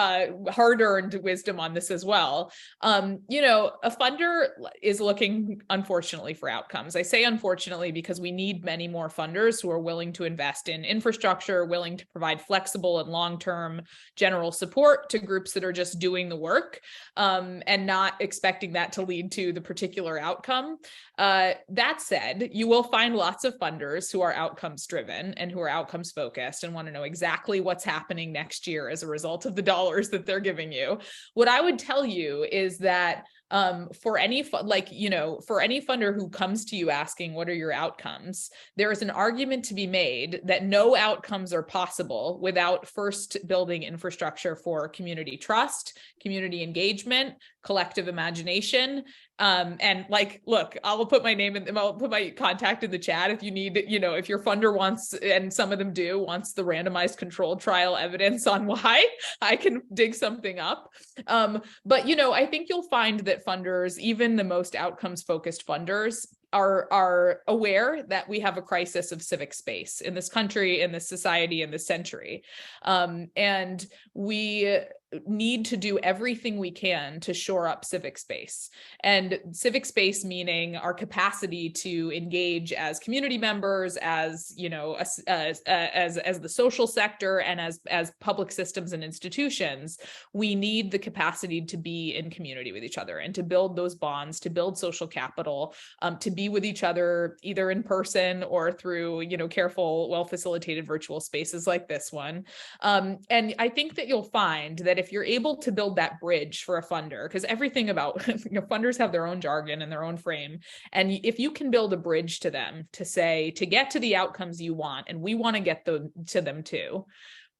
Speaker 3: hard-earned wisdom on this as well. A funder is looking, unfortunately, for outcomes. I say unfortunately because we need many more funders who are willing to invest in infrastructure, willing to provide flexible and long-term general support to groups that are just doing the work, and not expecting that to lead to the particular outcome. That said, you will find lots of funders who are outcomes driven and who are outcomes focused and want to know exactly what's happening next year as a result of the dollars that they're giving you. What I would tell you is that for any funder who comes to you asking what are your outcomes, there is an argument to be made that no outcomes are possible without first building infrastructure for community trust, community engagement, collective imagination. And look, I'll put my name in, I'll put my contact in the chat if you need, if your funder wants, and some of them do, wants the randomized controlled trial evidence on why, I can dig something up. But, I think you'll find that funders, even the most outcomes focused funders, are aware that we have a crisis of civic space in this country, in this society, in this century. And we need to do everything we can to shore up civic space. And civic space meaning our capacity to engage as community members, as the social sector, and as public systems and institutions. We need the capacity to be in community with each other and to build those bonds, to build social capital, to be with each other either in person or through careful, well-facilitated virtual spaces like this one. And I think that you'll find that if you're able to build that bridge for a funder, because everything about funders have their own jargon and their own frame, and if you can build a bridge to them to say, to get to the outcomes you want, and we want to get to them too,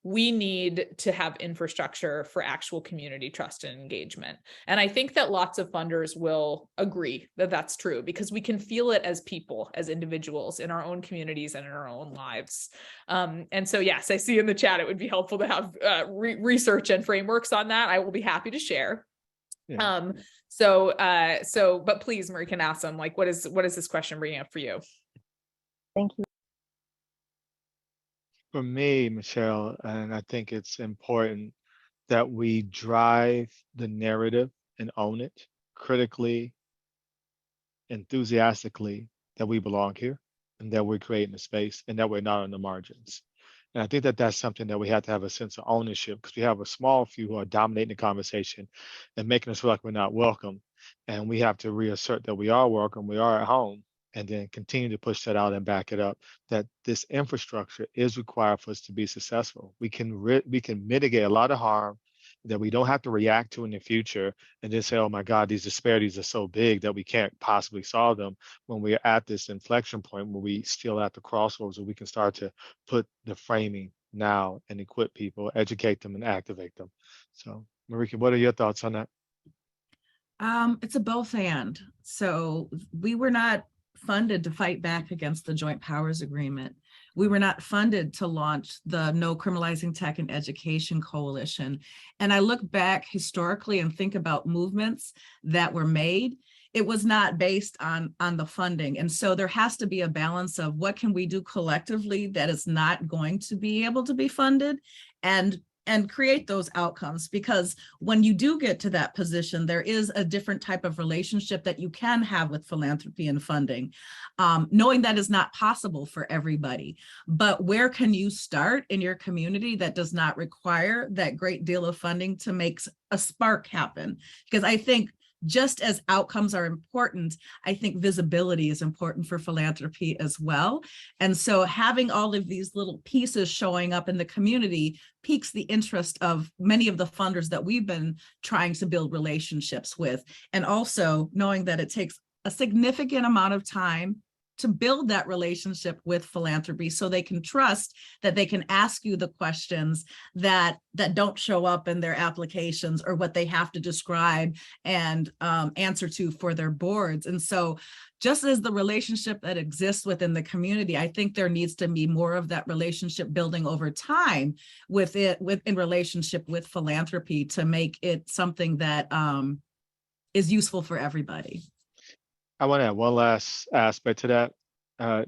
Speaker 3: we need to have infrastructure for actual community trust and engagement. And I think that lots of funders will agree that that's true because we can feel it as people, as individuals in our own communities and in our own lives. And so, yes, I see in the chat, it would be helpful to have research and frameworks on that. I will be happy to share. Yeah. But please, Marika and Aasim, what is this question bringing up for you?
Speaker 4: Thank you.
Speaker 1: For me, Michelle, and I think it's important that we drive the narrative and own it critically, enthusiastically, that we belong here and that we're creating a space and that we're not on the margins. And I think that that's something that we have to have a sense of ownership, because we have a small few who are dominating the conversation and making us feel like we're not welcome. And we have to reassert that we are welcome, we are at home, and then continue to push that out and back it up, that this infrastructure is required for us to be successful. We can mitigate a lot of harm that we don't have to react to in the future and just say, oh my God, these disparities are so big that we can't possibly solve them, when we're at this inflection point where we still at the crossroads where we can start to put the framing now and equip people, educate them, and activate them. So Marika, what are your thoughts on that?
Speaker 2: It's a both and. So we were not funded to fight back against the Joint Powers Agreement. We were not funded to launch the No Criminalizing Tech in Education Coalition. And I look back historically and think about movements that were made. It was not based on the funding. And so there has to be a balance of what can we do collectively that is not going to be able to be funded, and create those outcomes, because when you do get to that position, there is a different type of relationship that you can have with philanthropy and funding, knowing that is not possible for everybody. But where can you start in your community that does not require that great deal of funding to make a spark happen? Because I think just as outcomes are important, I think visibility is important for philanthropy as well. And so having all of these little pieces showing up in the community piques the interest of many of the funders that we've been trying to build relationships with. And also knowing that it takes a significant amount of time to build that relationship with philanthropy, so they can trust that they can ask you the questions that don't show up in their applications, or what they have to describe and answer to for their boards. And so just as the relationship that exists within the community, I think there needs to be more of that relationship building over time in relationship with philanthropy, to make it something that is useful for everybody.
Speaker 1: I want to add one last aspect to that.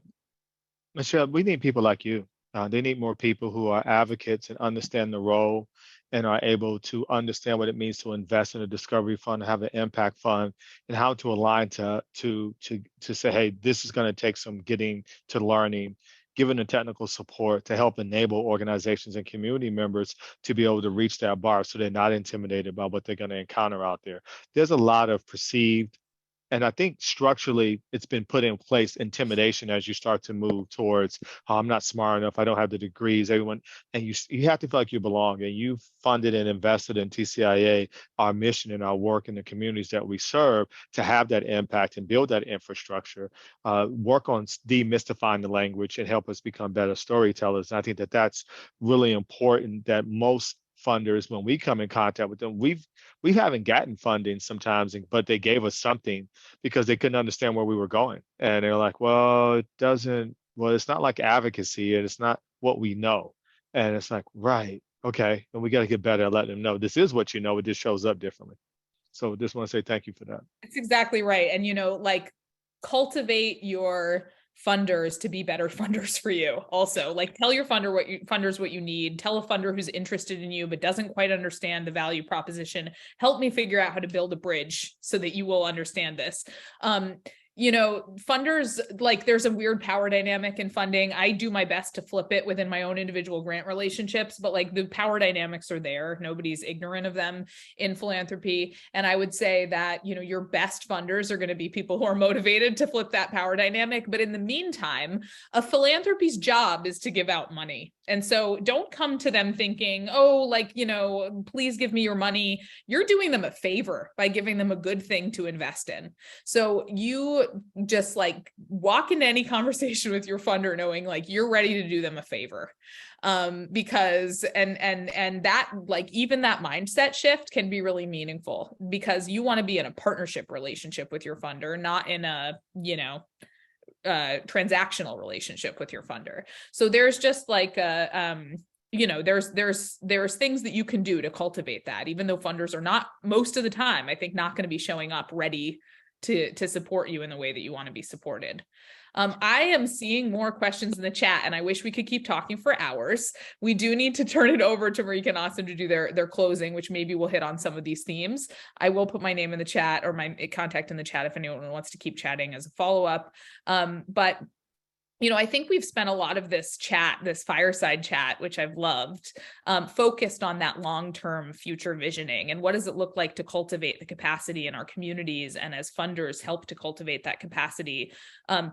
Speaker 1: Michelle, we need people like you. They need more people who are advocates and understand the role and are able to understand what it means to invest in a discovery fund, have an impact fund, and how to align to say, hey, this is going to take some getting to learning, given the technical support to help enable organizations and community members to be able to reach that bar, so they're not intimidated by what they're going to encounter out there. There's a lot of perceived, and I think structurally it's been put in place, intimidation as you start to move towards, oh, I'm not smart enough, I don't have the degrees, everyone, and you have to feel like you belong. And you funded and invested in TCIA, our mission and our work in the communities that we serve, to have that impact and build that infrastructure, work on demystifying the language and help us become better storytellers. And I think that that's really important, that most funders, when we come in contact with them, we haven't gotten funding sometimes, but they gave us something because they couldn't understand where we were going. And they're like, well, it's not like advocacy, and it's not what we know. And it's like, right, okay. And we got to get better at letting them know this is what you know, it just shows up differently. So just want to say thank you for that.
Speaker 3: That's exactly right. And, like, cultivate your funders to be better funders for you. Also, like, tell your funders what you need. Tell a funder who's interested in you but doesn't quite understand the value proposition, help me figure out how to build a bridge so that you will understand this. Funders, like, there's a weird power dynamic in funding. I do my best to flip it within my own individual grant relationships, but like, the power dynamics are there. Nobody's ignorant of them in philanthropy. And I would say that, your best funders are going to be people who are motivated to flip that power dynamic. But in the meantime, a philanthropy's job is to give out money. And so don't come to them thinking, oh, like, please give me your money. You're doing them a favor by giving them a good thing to invest in. So you just, like, walk into any conversation with your funder knowing, like, you're ready to do them a favor. Because and that, like, even that mindset shift can be really meaningful, because you want to be in a partnership relationship with your funder, not in a, transactional relationship with your funder. So there's just like there's things that you can do to cultivate that, even though funders are not, most of the time, I think, not going to be showing up ready to support you in the way that you want to be supported. I am seeing more questions in the chat, and I wish we could keep talking for hours. We do need to turn it over to Marika and Aasim to do their closing, which maybe we'll hit on some of these themes. I will put my name in the chat, or my contact in the chat, if anyone wants to keep chatting as a follow-up. But I think we've spent a lot of this fireside chat, which I've loved, focused on that long-term future visioning, and what does it look like to cultivate the capacity in our communities, and as funders help to cultivate that capacity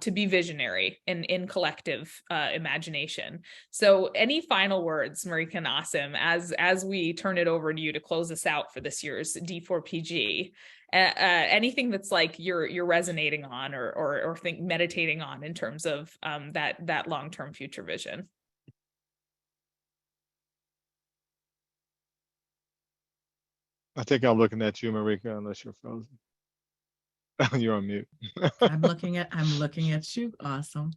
Speaker 3: to be visionary in collective imagination. So any final words, Marika and Aasim, as we turn it over to you to close us out for this year's D4PG? Anything that's like you're resonating on or meditating on in terms of that long-term future vision?
Speaker 1: I think I'm looking at you, Marika, unless you're frozen. You're on mute.
Speaker 2: I'm looking at you. Awesome.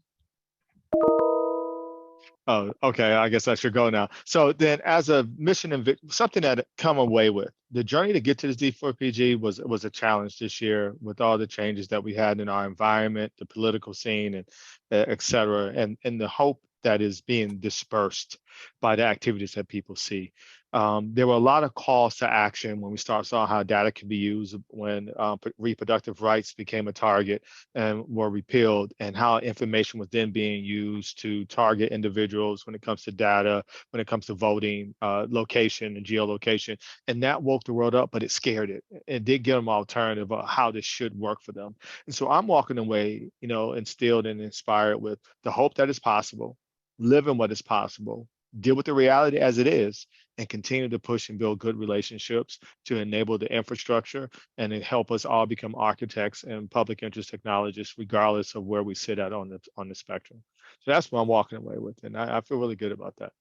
Speaker 1: Oh, okay. I guess I should go now. So then, as a mission and something that come away with the journey to get to this D4PG was a challenge this year with all the changes that we had in our environment, the political scene, and et cetera, and the hope that is being dispersed by the activities that people see. There were a lot of calls to action when we saw how data could be used when reproductive rights became a target and were repealed, and how information was then being used to target individuals when it comes to data, when it comes to voting, location and geolocation. And that woke the world up, but it scared it. It did give them an alternative of how this should work for them. And so I'm walking away, instilled and inspired with the hope that is possible, living what is possible, deal with the reality as it is, and continue to push and build good relationships to enable the infrastructure and then help us all become architects and public interest technologists, regardless of where we sit at on the spectrum. So that's what I'm walking away with, and I feel really good about that.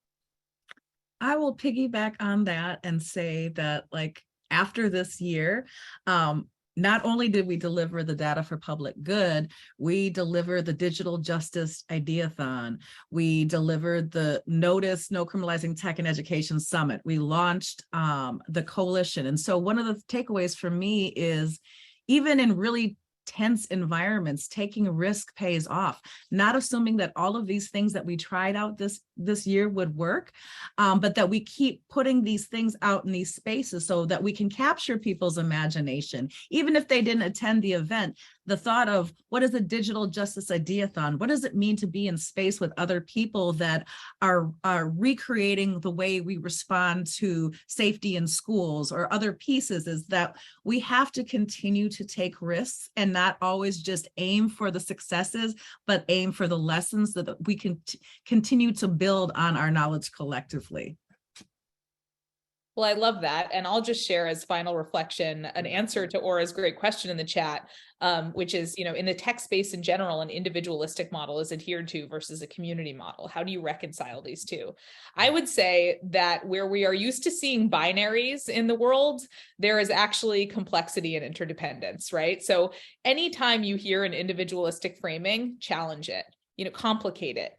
Speaker 2: I will piggyback on that and say that, like, after this year, not only did we deliver the data for public good, we delivered the digital justice ideathon. We delivered the Notice No Criminalizing Tech in Education Summit. We launched the coalition. And so one of the takeaways for me is, even in really tense environments, taking risk pays off. Not assuming that all of these things that we tried out this year would work, but that we keep putting these things out in these spaces so that we can capture people's imagination. Even if they didn't attend the event, the thought of, what is a digital justice ideathon? What does it mean to be in space with other people that are recreating the way we respond to safety in schools or other pieces? Is that we have to continue to take risks and not always just aim for the successes, but aim for the lessons so that we can continue to build on our knowledge collectively.
Speaker 3: Well, I love that. And I'll just share as final reflection an answer to Aura's great question in the chat, which is, in the tech space in general, an individualistic model is adhered to versus a community model. How do you reconcile these two? I would say that where we are used to seeing binaries in the world, there is actually complexity and interdependence, right? So anytime you hear an individualistic framing, challenge it. Complicate it.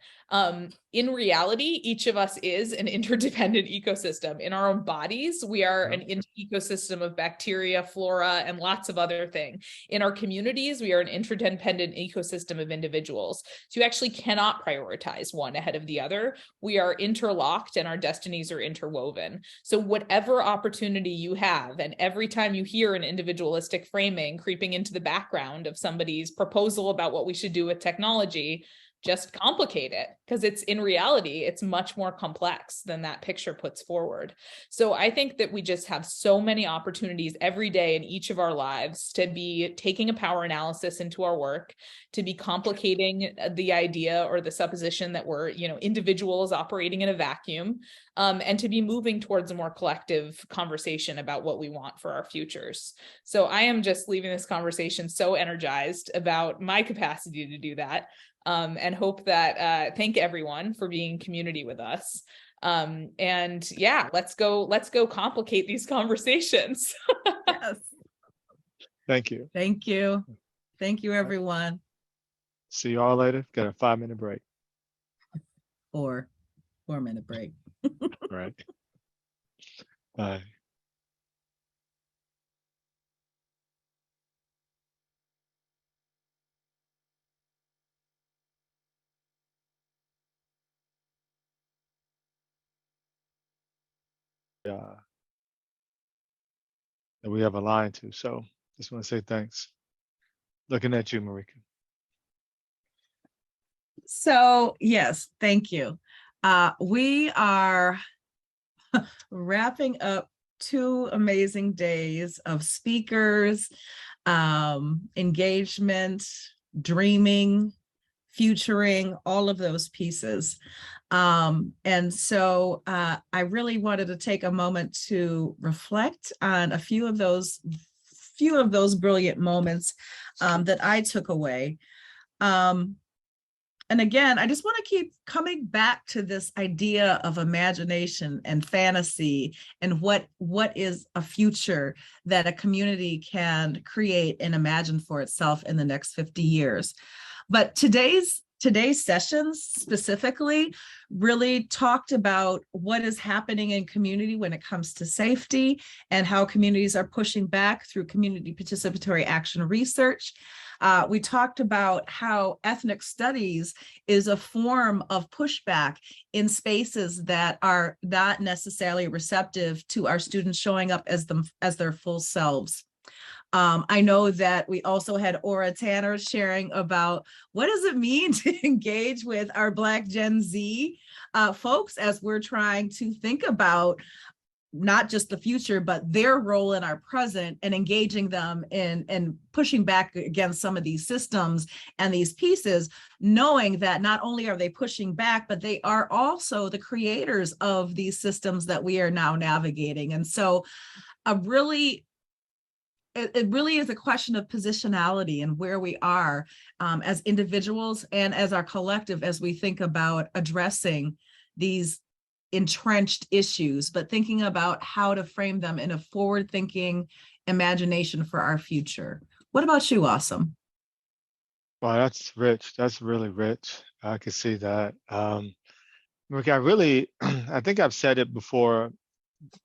Speaker 3: In reality, each of us is an interdependent ecosystem. In our own bodies, we are an ecosystem of bacteria, flora, and lots of other things. In our communities, we are an interdependent ecosystem of individuals. So you actually cannot prioritize one ahead of the other. We are interlocked and our destinies are interwoven. So whatever opportunity you have, and every time you hear an individualistic framing creeping into the background of somebody's proposal about what we should do with technology, just complicate it, because it's, in reality, it's much more complex than that picture puts forward. So I think that we just have so many opportunities every day in each of our lives to be taking a power analysis into our work, to be complicating the idea or the supposition that we're, individuals operating in a vacuum, and to be moving towards a more collective conversation about what we want for our futures. So I am just leaving this conversation so energized about my capacity to do that. And hope that thank everyone for being in community with us. And yeah, let's go complicate these conversations.
Speaker 2: Yes.
Speaker 1: Thank you.
Speaker 2: Thank you. Thank you, everyone.
Speaker 1: See you all later. Got a 5-minute break.
Speaker 2: 4-minute break.
Speaker 1: Right. Bye. That we have a line to. So just want to say thanks. Looking at you, Marika.
Speaker 2: So yes, thank you. We are wrapping up 2 amazing days of speakers, engagement, dreaming, futuring, all of those pieces. And so I really wanted to take a moment to reflect on a few of those brilliant moments that I took away. And again, I just want to keep coming back to this idea of imagination and fantasy and what is a future that a community can create and imagine for itself in the next 50 years. But today's sessions specifically really talked about what is happening in community when it comes to safety and how communities are pushing back through community participatory action research. We talked about how ethnic studies is a form of pushback in spaces that are not necessarily receptive to our students showing up as their full selves. I know that we also had Aura Tanner sharing about what does it mean to engage with our Black Gen Z folks as we're trying to think about not just the future, but their role in our present and engaging them in pushing back against some of these systems and these pieces, knowing that not only are they pushing back, but they are also the creators of these systems that we are now navigating. And so it really is a question of positionality and where we are as individuals and as our collective as we think about addressing these entrenched issues, but thinking about how to frame them in a forward-thinking imagination for our future. What about you, Aasim?
Speaker 1: Wow, that's rich. That's really rich. I can see that. Look, I think I've said it before.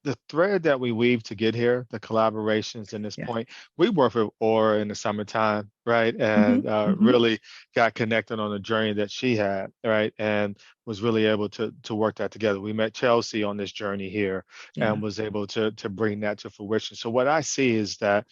Speaker 1: The thread that we weave to get here, the collaborations in this
Speaker 2: Yeah.
Speaker 1: point, we worked with Aura in the summertime, right? And really got connected on the journey that she had, right? And was really able to work that together. We met Chelsea on this journey here and was able to bring that to fruition. So what I see is that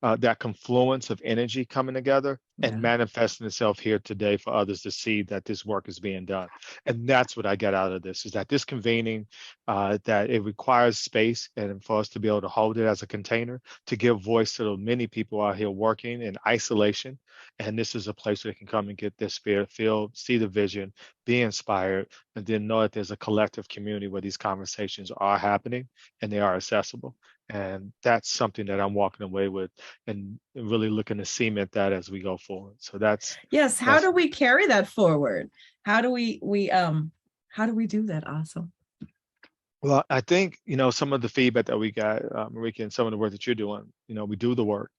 Speaker 1: that confluence of energy coming together and manifesting itself here today for others to see that this work is being done. And that's what I get out of this, is that this convening, that it requires space and for us to be able to hold it as a container, to give voice to the many people out here working in isolation. And this is a place where they can come and get their spirit filled, see the vision, be inspired, and then know that there's a collective community where these conversations are happening and they are accessible. And that's something that I'm walking away with and really looking to cement that as we go forward. So that's
Speaker 2: yes. How do we carry that forward? How do we do that? Aasim.
Speaker 1: Well, I think, some of the feedback that we got, Marika, and some of the work that you're doing, we do the work.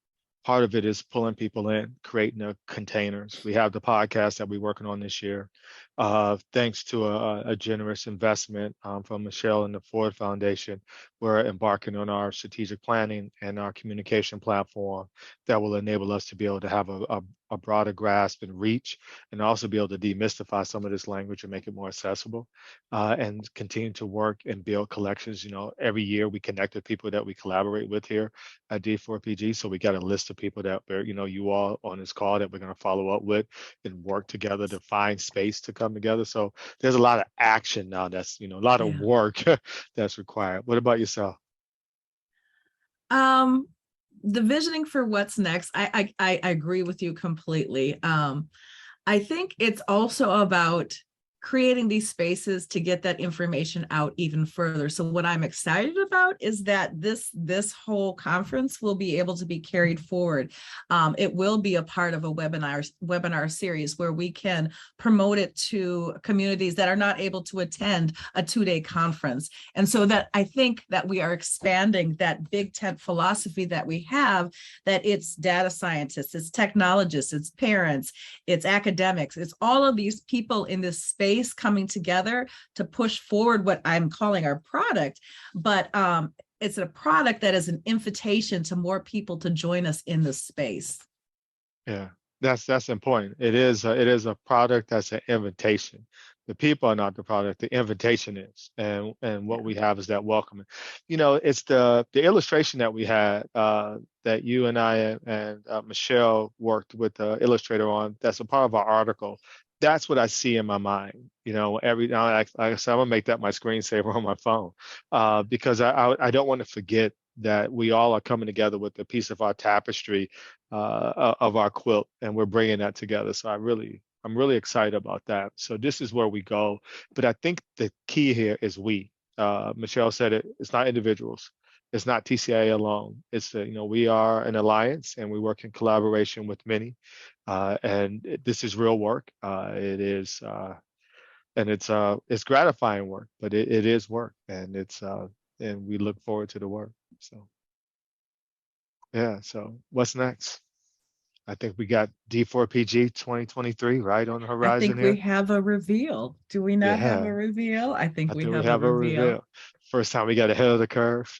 Speaker 1: Part of it is pulling people in, creating the containers. We have the podcast that we're working on this year. Thanks to a generous investment from Michelle and the Ford Foundation, we're embarking on our strategic planning and our communication platform that will enable us to be able to have a broader grasp and reach, and also be able to demystify some of this language and make it more accessible, and continue to work and build collections. Every year we connect with people that we collaborate with here at D4PG. So we got a list of people that you all on this call that we're going to follow up with and work together to find space to come together. So there's a lot of action now. That's a lot of work that's required. What about yourself?
Speaker 2: The visioning for what's next, I agree with you completely. I think it's also about creating these spaces to get that information out even further. So what I'm excited about is that this whole conference will be able to be carried forward. It will be a part of a webinar series where we can promote it to communities that are not able to attend a 2-day conference. And so that I think that we are expanding that big tent philosophy that we have, that it's data scientists, it's technologists, it's parents, it's academics, it's all of these people in this space coming together to push forward what I'm calling our product, but it's a product that is an invitation to more people to join us in this space.
Speaker 1: Yeah, that's important. It is a product that's an invitation. The people are not the product. The invitation is, and what we have is that welcoming. It's the illustration that we had that you and I and Michelle worked with the illustrator on. That's a part of our article. That's what I see in my mind. Every now, like I said, I'm gonna make that my screensaver on my phone, because I don't want to forget that we all are coming together with a piece of our tapestry, of our quilt, and we're bringing that together. So I'm really excited about that. So this is where we go. But I think the key here is we. Michelle said it. It's not individuals. it's not TCIA alone. It's we are an alliance, and we work in collaboration with many. This is real work. It is, and it's gratifying work, but it is work, and and we look forward to the work. So yeah. So what's next? I think we got D4PG 2023 right on the
Speaker 2: I
Speaker 1: horizon
Speaker 2: think we
Speaker 1: here.
Speaker 2: have a reveal. Do we not have
Speaker 1: Yeah,
Speaker 2: a reveal? I think
Speaker 1: I
Speaker 2: we
Speaker 1: think we
Speaker 2: have a
Speaker 1: have a
Speaker 2: reveal.
Speaker 1: reveal. First time we got ahead of the curve.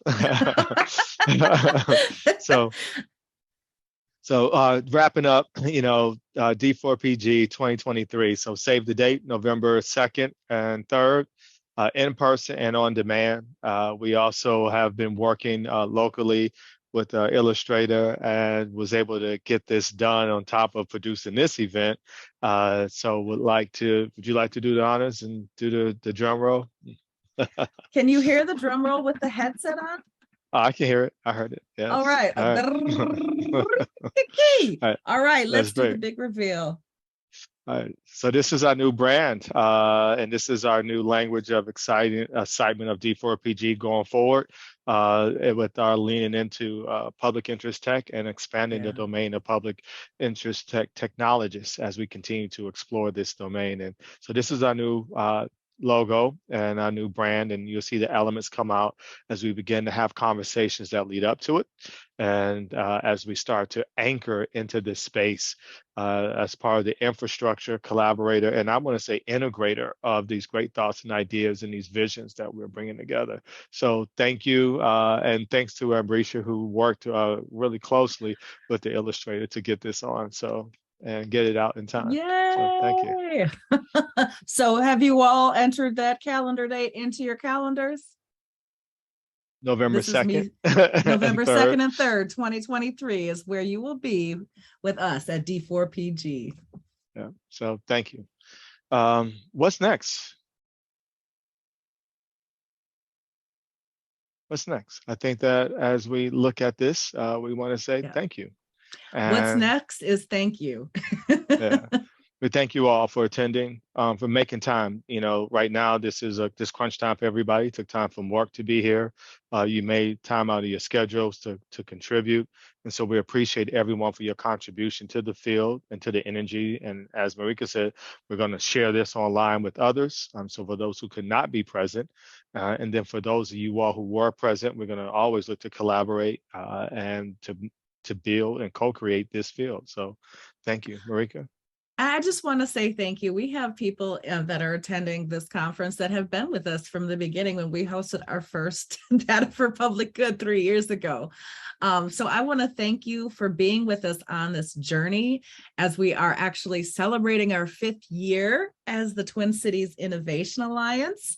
Speaker 1: So wrapping up, D4PG 2023. So save the date, November 2nd and 3rd, in person and on demand. We also have been working locally with Illustrator and was able to get this done on top of producing this event. So would you like to do the honors and do the drum roll?
Speaker 2: Can you hear the drum roll with the headset on?
Speaker 1: Oh, I can hear it. I heard it. Yes.
Speaker 2: All right.
Speaker 1: All right.
Speaker 2: All right, let's
Speaker 1: That's
Speaker 2: do the
Speaker 1: great.
Speaker 2: big reveal.
Speaker 1: All right. So this is our new brand, and this is our new language of excitement of D4PG going forward, with our leaning into public interest tech and expanding
Speaker 2: Yeah.
Speaker 1: the domain of public interest technologists as we continue to explore this domain. And so this is our new logo and our new brand, and you'll see the elements come out as we begin to have conversations that lead up to it, and as we start to anchor into this space as part of the infrastructure, collaborator, and I want to say integrator of these great thoughts and ideas and these visions that we're bringing together. So thank you, and thanks to Ambricia, who worked really closely with the illustrator to get this on and get it out in time.
Speaker 2: Yay!
Speaker 1: So thank you.
Speaker 2: So have you all entered that calendar date into your calendars?
Speaker 1: November
Speaker 2: This is me.
Speaker 1: 2nd.
Speaker 2: November 2nd and 3rd, 2023 is where you will be with us at D4PG.
Speaker 1: Yeah. So thank you. What's next? What's next? I think that as we look at this, we want to say thank you.
Speaker 2: What's next is thank you.
Speaker 1: Yeah. We thank you all for attending, for making time. Right now, this is this crunch time for everybody. Took time from work to be here. You made time out of your schedules to contribute. And so we appreciate everyone for your contribution to the field and to the energy. And as Marika said, we're going to share this online with others. So for those who could not be present, and then for those of you all who were present, we're going to always look to collaborate and to build and co-create this field. So thank you, Marika.
Speaker 2: I just want to say thank you. We have people that are attending this conference that have been with us from the beginning when we hosted our first Data for Public Good 3 years ago. So I want to thank you for being with us on this journey as we are actually celebrating our 5th year as the Twin Cities Innovation Alliance.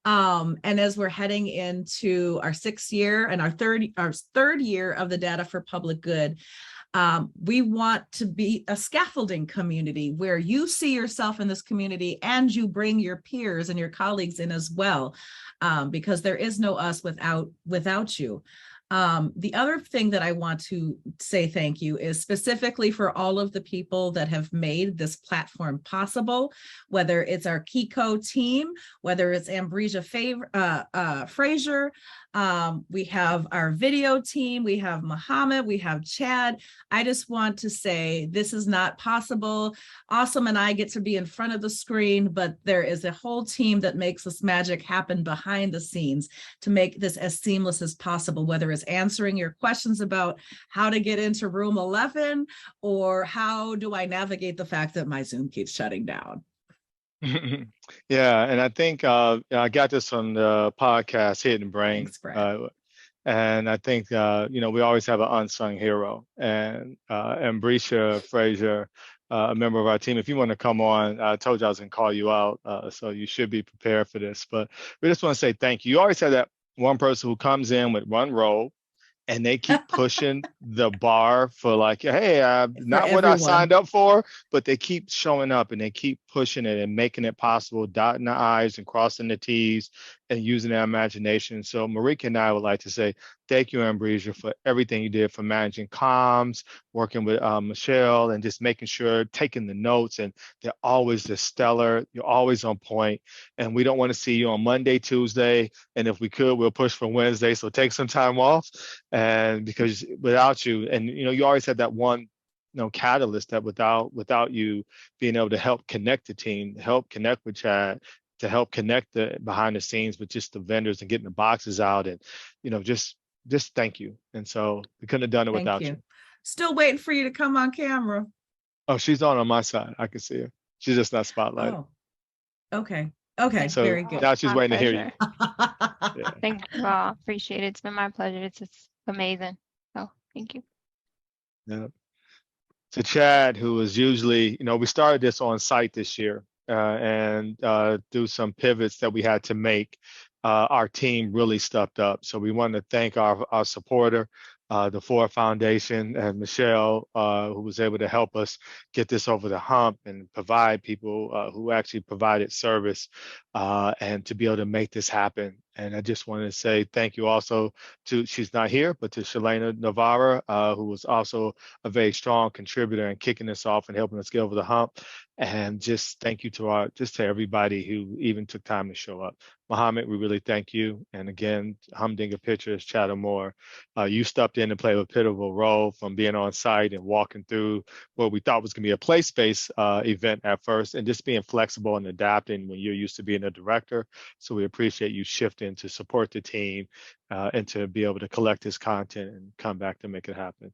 Speaker 2: And as we're heading into our 6th year and our third year of the Data for Public Good, we want to be a scaffolding community where you see yourself in this community and you bring your peers and your colleagues in as well, because there is no us without you. The other thing that I want to say thank you is specifically for all of the people that have made this platform possible, whether it's our Kiko team, whether it's Ambricia Fraser, we have our video team, we have Muhammad, we have Chad. I just want to say this is not possible. Aasim and I get to be in front of the screen, but there is a whole team that makes this magic happen behind the scenes to make this as seamless as possible, whether it's answering your questions about how to get into room 11 or how do I navigate the fact that my Zoom keeps shutting down.
Speaker 1: Yeah, and I think I got this on the podcast Hidden Brain.
Speaker 2: Thanks, Brad.
Speaker 1: And I think we always have an unsung hero, and Ambricia Fraser, a member of our team. If you want to come on, I told you I was going to call you out, so you should be prepared for this. But we just want to say thank you. You always have that one person who comes in with one role, and they keep pushing the bar for like, hey, not what I signed up for, but they keep showing up and they keep pushing it and making it possible, dotting the I's and crossing the T's, and using their imagination. So Marika and I would like to say thank you, Ambrosia, for everything you did for managing comms, working with Michelle, and just making sure, taking the notes, and they're always just stellar. You're always on point, and we don't want to see you on Monday, Tuesday, and if we could, we'll push for Wednesday. So take some time off, and because without you, and you always had that one catalyst that without you being able to help connect the team, to help connect with Chad, to help connect the behind the scenes with just the vendors and getting the boxes out, and just thank you. And so we couldn't have done it without you.
Speaker 2: Still waiting for you to come on camera.
Speaker 1: Oh, she's on my side. I can see her. She's just not spotlighted.
Speaker 2: Oh, okay,
Speaker 1: So
Speaker 2: very good.
Speaker 1: now she's waiting to hear you.
Speaker 5: Yeah. Thank you all. Appreciate it. It's been my pleasure. It's amazing. So thank you.
Speaker 1: Yeah. To Chad, who was usually, we started this on site this year, and through some pivots that we had to make, our team really stepped up. So we want to thank our supporter, the Ford Foundation, and Michelle, who was able to help us get this over the hump and provide people who actually provided service, and to be able to make this happen. And I just want to say thank you also to, she's not here, but to Shalana Navarra, who was also a very strong contributor and kicking us off and helping us get over the hump. And just thank you to everybody who even took time to show up. Mohammed, we really thank you. And again, Humdinger Pictures, Chatham Moore, you stepped in and played a pivotal role, from being on site and walking through what we thought was going to be a play-based event at first, and just being flexible and adapting when you're used to being a director. So we appreciate you shifting to support the team, and to be able to collect this content and come back to make it happen.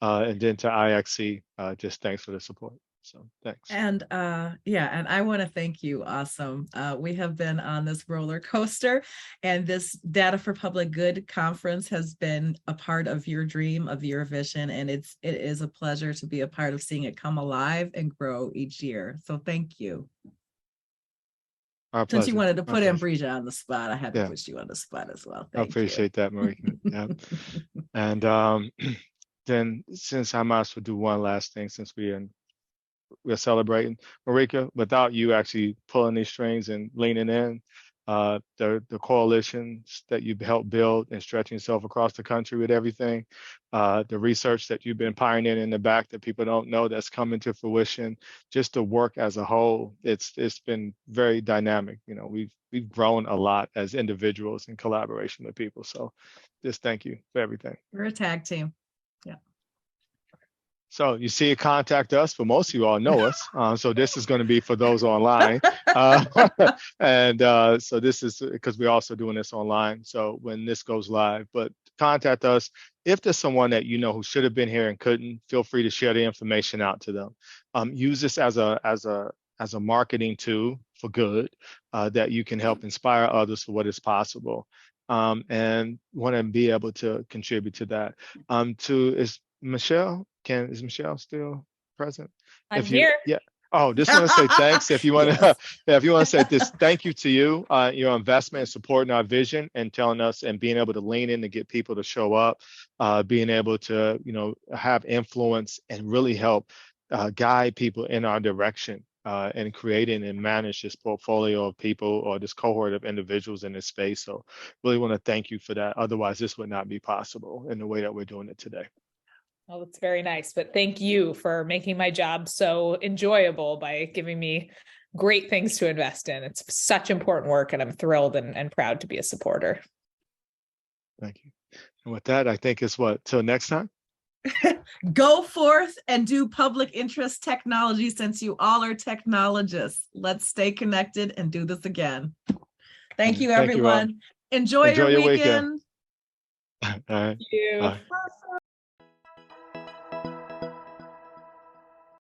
Speaker 1: And then to IXC, just thanks for the support. So thanks.
Speaker 2: And and I want to thank you, Aasim. We have been on this roller coaster, and this Data for Public Good conference has been a part of your dream, of your vision, and it is a pleasure to be a part of seeing it come alive and grow each year. So thank you. Since you wanted to put Ambrosia on the spot, I had to put you on the spot as well.
Speaker 1: I appreciate that, Marika. Yeah. And then, since I might as well do one last thing, since we're celebrating, Marika, without you actually pulling these strings and leaning in, the coalitions that you've helped build and stretching yourself across the country with everything, the research that you've been pioneering in the back that people don't know that's coming to fruition, just the work as a whole, it's been very dynamic. We've grown a lot as individuals in collaboration with people. So just thank you for everything.
Speaker 2: We're a tag team. Yeah.
Speaker 1: So you see, contact us, but most of you all know us. So this is going to be for those online. And so this is because we're also doing this online. So when this goes live, but contact us. If there's someone that who should have been here and couldn't, feel free to share the information out to them. Use this as a marketing tool for good, that you can help inspire others for what is possible. And want to be able to contribute to that. Is Michelle still present?
Speaker 3: I'm here.
Speaker 1: Yeah. Oh, just want to say thanks. If you want to, if you want to say this, thank you to you, your investment and supporting our vision and telling us and being able to lean in to get people to show up, being able to, have influence and really help guide people in our direction, and creating and manage this portfolio of people or this cohort of individuals in this space. So really want to thank you for that. Otherwise, this would not be possible in the way that we're doing it today.
Speaker 3: Well, that's very nice, but thank you for making my job so enjoyable by giving me great things to invest in. It's such important work, and I'm thrilled and proud to be a supporter.
Speaker 1: Thank you. And with that, I think it's till next time.
Speaker 2: Go forth and do public interest technology, since you all are technologists. Let's stay connected and do this again. Thank you, everyone. Enjoy your weekend.
Speaker 1: All right.
Speaker 3: Thank you.
Speaker 1: Bye.